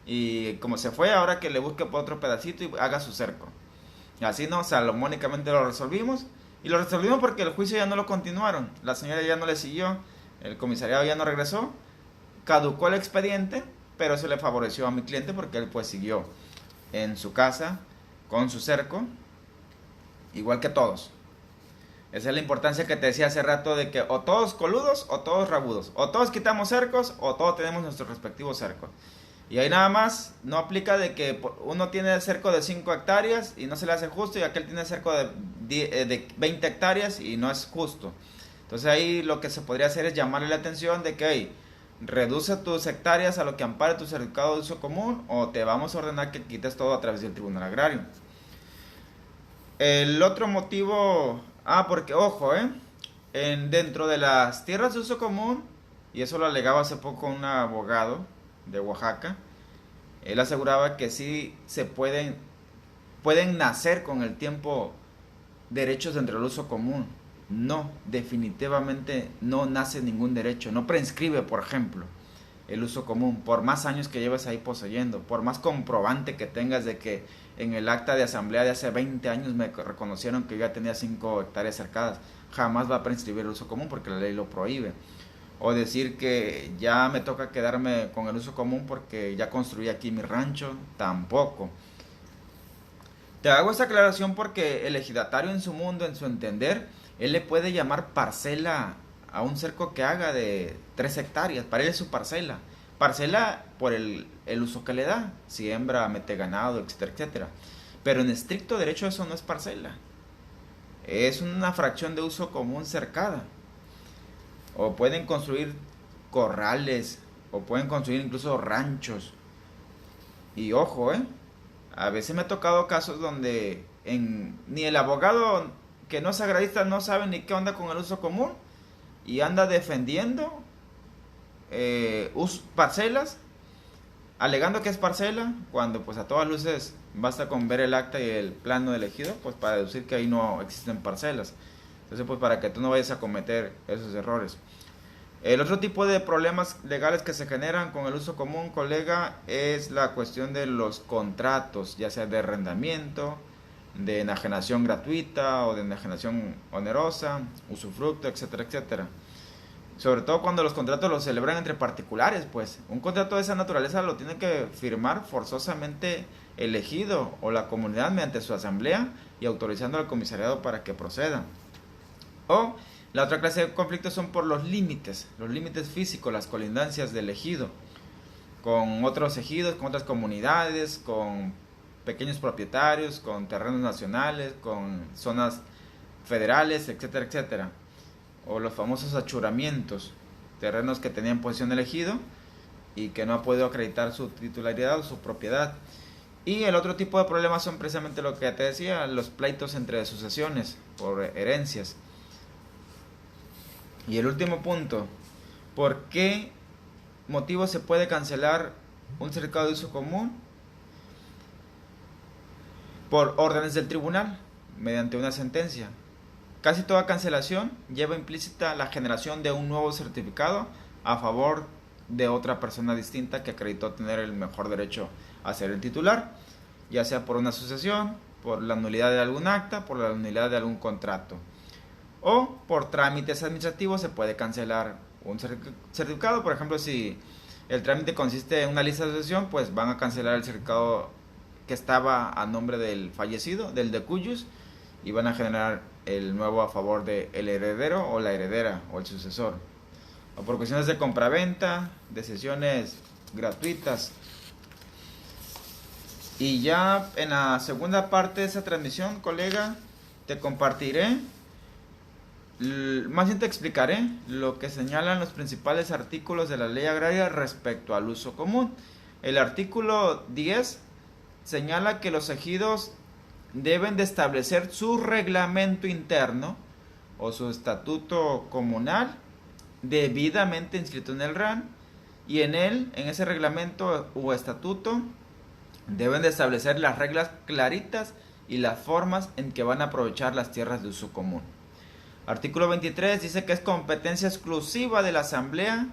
y como se fue, ahora que le busque por otro pedacito y haga su cerco. Y así, ¿no? Salomónicamente lo resolvimos. Y lo resolvimos porque el juicio ya no lo continuaron. La señora ya no le siguió, el comisariado ya no regresó, caducó el expediente, pero se le favoreció a mi cliente porque él pues siguió en su casa con su cerco, igual que todos. Esa es la importancia que te decía hace rato de que o todos coludos o todos rabudos, o todos quitamos cercos o todos tenemos nuestros respectivos cercos. Y ahí nada más no aplica de que uno tiene cerco de 5 hectáreas y no se le hace justo, y aquel tiene cerco de 20 hectáreas y no es justo. Entonces ahí lo que se podría hacer es llamarle la atención de que hey, reduce tus hectáreas a lo que ampare tu certificado de uso común, o te vamos a ordenar que quites todo a través del Tribunal Agrario. El otro motivo, porque ojo, dentro de las tierras de uso común, y eso lo alegaba hace poco un abogado de Oaxaca, él aseguraba que sí se pueden nacer con el tiempo derechos dentro del uso común. No, definitivamente no nace ningún derecho, no prescribe, por ejemplo, el uso común, por más años que lleves ahí poseyendo, por más comprobante que tengas de que en el acta de asamblea de hace 20 años me reconocieron que yo ya tenía 5 hectáreas cercadas, jamás va a prescribir el uso común porque la ley lo prohíbe. O decir que ya me toca quedarme con el uso común porque ya construí aquí mi rancho, tampoco. Te hago esta aclaración porque el ejidatario en su mundo, en su entender, él le puede llamar parcela a un cerco que haga de 3 hectáreas, para él es su parcela. Parcela por el uso que le da, siembra, mete ganado, etcétera, etcétera. Pero en estricto derecho eso no es parcela, es una fracción de uso común cercada. O pueden construir corrales, o pueden construir incluso ranchos. Y ojo, a veces me ha tocado casos donde ni el abogado que no es agrarista no sabe ni qué onda con el uso común y anda defendiendo parcelas, alegando que es parcela, cuando pues a todas luces basta con ver el acta y el plano elegido pues para deducir que ahí no existen parcelas. Entonces pues para que tú no vayas a cometer esos errores. El otro tipo de problemas legales que se generan con el uso común, colega, es la cuestión de los contratos, ya sea de arrendamiento, de enajenación gratuita o de enajenación onerosa, usufructo, etcétera, etcétera. Sobre todo cuando los contratos los celebran entre particulares, pues un contrato de esa naturaleza lo tiene que firmar forzosamente el ejido o la comunidad mediante su asamblea y autorizando al comisariado para que proceda. O la otra clase de conflictos son por los límites físicos, las colindancias del ejido, con otros ejidos, con otras comunidades, con pequeños propietarios, con terrenos nacionales, con zonas federales, etcétera, etcétera. O los famosos achuramientos, terrenos que tenían posesión del ejido y que no ha podido acreditar su titularidad o su propiedad. Y el otro tipo de problemas son precisamente lo que te decía, los pleitos entre sucesiones por herencias. Y el último punto, ¿por qué motivo se puede cancelar un certificado de uso común? Por órdenes del tribunal, mediante una sentencia. Casi toda cancelación lleva implícita la generación de un nuevo certificado a favor de otra persona distinta que acreditó tener el mejor derecho a ser el titular, ya sea por una sucesión, por la nulidad de algún acta, por la nulidad de algún contrato. O por trámites administrativos se puede cancelar un certificado. Por ejemplo, si el trámite consiste en una lista de sucesión, pues van a cancelar el certificado que estaba a nombre del fallecido, del decuyus, y van a generar el nuevo a favor del heredero o la heredera o el sucesor. O por cuestiones de compraventa, de cesiones gratuitas. Y ya en la segunda parte de esa transmisión, colega, te compartiré, más bien te explicaré lo que señalan los principales artículos de la ley agraria respecto al uso común. El artículo 10 señala que los ejidos deben de establecer su reglamento interno o su estatuto comunal debidamente inscrito en el RAN, y en ese reglamento o estatuto deben de establecer las reglas claritas y las formas en que van a aprovechar las tierras de uso común. Artículo 23 dice que es competencia exclusiva de la asamblea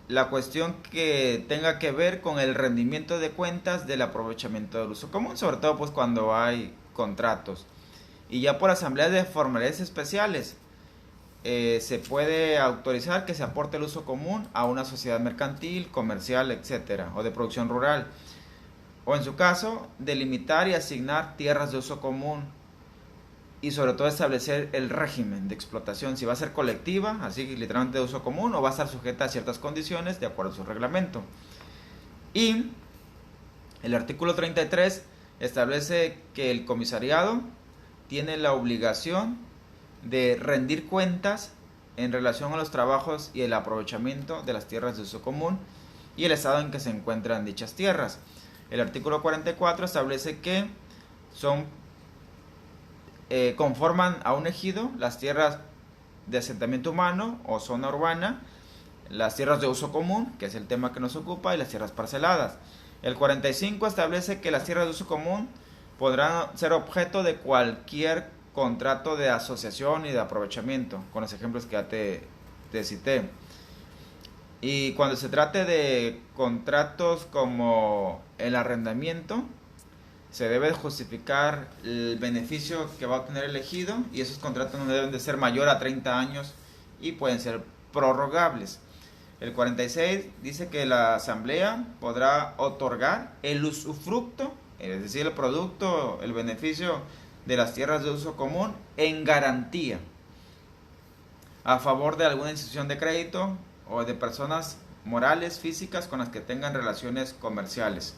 la cuestión que tenga que ver con el rendimiento de cuentas del aprovechamiento del uso común, sobre todo pues cuando hay contratos. Y ya por asambleas de formalidades especiales se puede autorizar que se aporte el uso común a una sociedad mercantil, comercial, etcétera, o de producción rural, o en su caso delimitar y asignar tierras de uso común, y sobre todo establecer el régimen de explotación, si va a ser colectiva, así literalmente de uso común, o va a estar sujeta a ciertas condiciones de acuerdo a su reglamento. Y el artículo 33 establece que el comisariado tiene la obligación de rendir cuentas en relación a los trabajos y el aprovechamiento de las tierras de uso común y el estado en que se encuentran dichas tierras. El artículo 44 establece que conforman a un ejido las tierras de asentamiento humano o zona urbana, las tierras de uso común, que es el tema que nos ocupa, y las tierras parceladas. El 45 establece que las tierras de uso común podrán ser objeto de cualquier contrato de asociación y de aprovechamiento, con los ejemplos que ya te cité. Y cuando se trate de contratos como el arrendamiento, se debe justificar el beneficio que va a obtener el ejido, y esos contratos no deben de ser mayor a 30 años y pueden ser prorrogables. El 46 dice que la asamblea podrá otorgar el usufructo, es decir, el producto, el beneficio de las tierras de uso común en garantía a favor de alguna institución de crédito o de personas morales, físicas con las que tengan relaciones comerciales.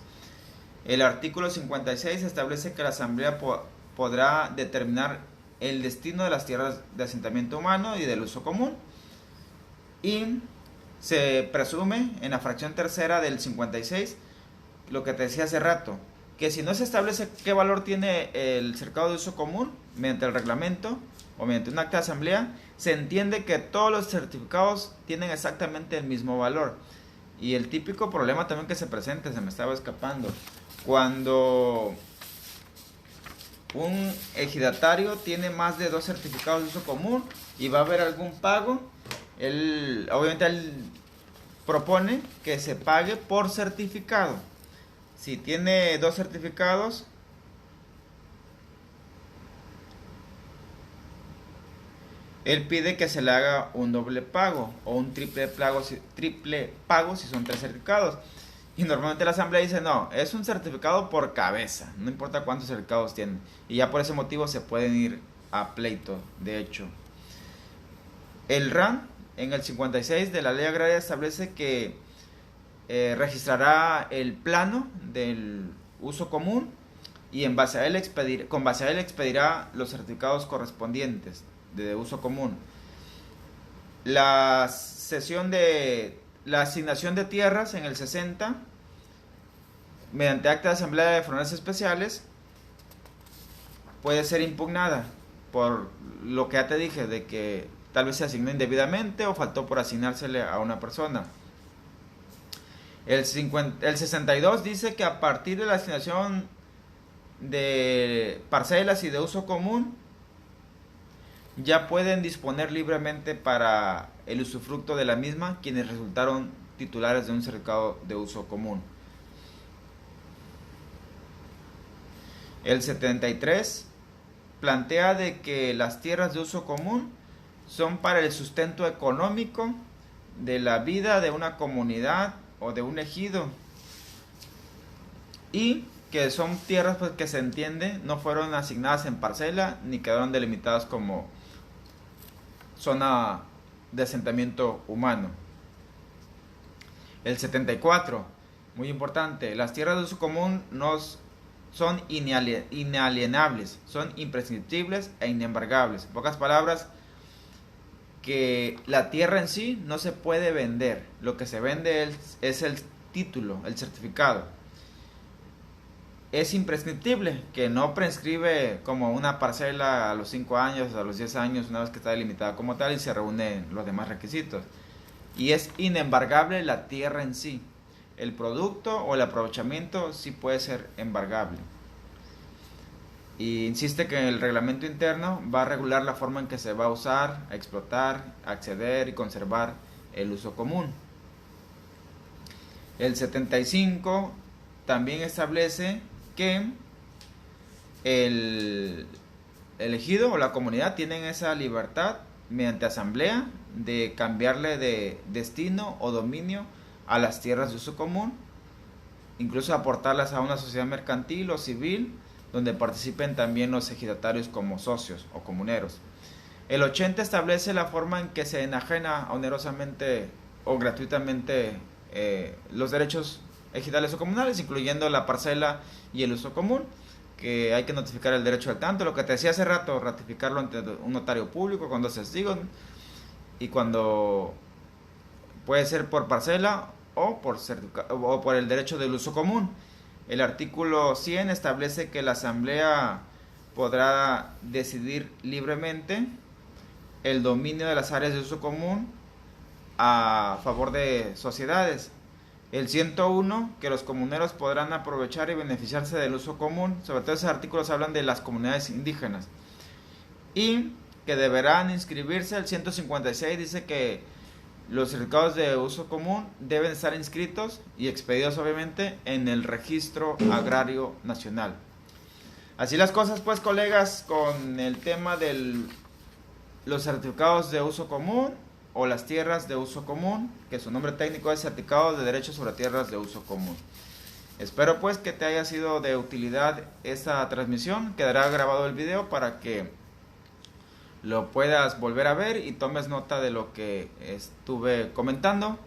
El artículo 56 establece que la asamblea podrá determinar el destino de las tierras de asentamiento humano y del uso común, y se presume en la fracción tercera del 56 lo que te decía hace rato, que si no se establece qué valor tiene el cercado de uso común mediante el reglamento o mediante un acta de asamblea, se entiende que todos los certificados tienen exactamente el mismo valor. Y el típico problema también que se presenta, se me estaba escapando, cuando un ejidatario tiene más de 2 certificados de uso común y va a haber algún pago, obviamente él propone que se pague por certificado. Si tiene 2 certificados, él pide que se le haga un doble pago o un triple pago si son 3 certificados. Y normalmente la asamblea dice, no, es un certificado por cabeza, no importa cuántos certificados tienen. Y ya por ese motivo se pueden ir a pleito, de hecho. El RAN, en el 56 de la ley agraria, establece que registrará el plano del uso común y con base a él expedirá los certificados correspondientes de uso común. La asignación de tierras en el 60, mediante acta de asamblea de formalidades especiales, puede ser impugnada por lo que ya te dije, de que tal vez se asignó indebidamente o faltó por asignársele a una persona. El 62 dice que a partir de la asignación de parcelas y de uso común, ya pueden disponer libremente para el usufructo de la misma quienes resultaron titulares de un certificado de uso común. El 73 plantea de que las tierras de uso común son para el sustento económico de la vida de una comunidad o de un ejido, y que son tierras pues, que se entiende no fueron asignadas en parcela ni quedaron delimitadas como zona de asentamiento humano. El 74, muy importante, las tierras de uso común son inalienables, son imprescriptibles e inembargables. En pocas palabras, que la tierra en sí no se puede vender. Lo que se vende es el título, el certificado. Es imprescriptible, que no prescribe como una parcela a los 5 años, a los 10 años, una vez que está delimitada como tal y se reúnen los demás requisitos. Y es inembargable la tierra en sí. El producto o el aprovechamiento sí puede ser embargable. Y insiste que el reglamento interno va a regular la forma en que se va a usar, a explotar, a acceder y conservar el uso común. El 75 también establece que el ejido o la comunidad tienen esa libertad mediante asamblea de cambiarle de destino o dominio a las tierras de uso común, incluso aportarlas a una sociedad mercantil o civil donde participen también los ejidatarios como socios o comuneros. El 80 establece la forma en que se enajena onerosamente o gratuitamente los derechos ejidales o comunales, incluyendo la parcela y el uso común, que hay que notificar el derecho al tanto, lo que te decía hace rato, ratificarlo ante un notario público con 2 testigos, y cuando puede ser por parcela o por el derecho del uso común. El artículo 100 establece que la asamblea podrá decidir libremente el dominio de las áreas de uso común a favor de sociedades. El 101, que los comuneros podrán aprovechar y beneficiarse del uso común. Sobre todo esos artículos hablan de las comunidades indígenas. Y que deberán inscribirse. El 156 dice que los certificados de uso común deben estar inscritos y expedidos obviamente en el Registro Agrario Nacional. Así las cosas pues, colegas, con el tema de los certificados de uso común o las tierras de uso común, que su nombre técnico es Certificado de Derechos sobre Tierras de Uso Común. Espero pues que te haya sido de utilidad esta transmisión. Quedará grabado el video para que lo puedas volver a ver y tomes nota de lo que estuve comentando.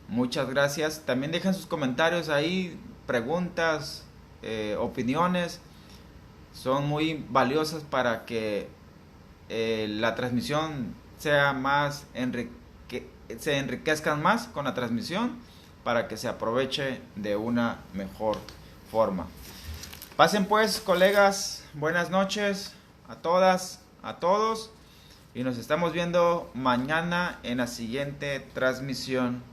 Muchas gracias. También dejen sus comentarios ahí, preguntas, opiniones. Son muy valiosas para que la transmisión sea más se enriquezcan más con la transmisión, para que se aproveche de una mejor forma. Pasen pues, colegas, buenas noches a todas, a todos, y nos estamos viendo mañana en la siguiente transmisión.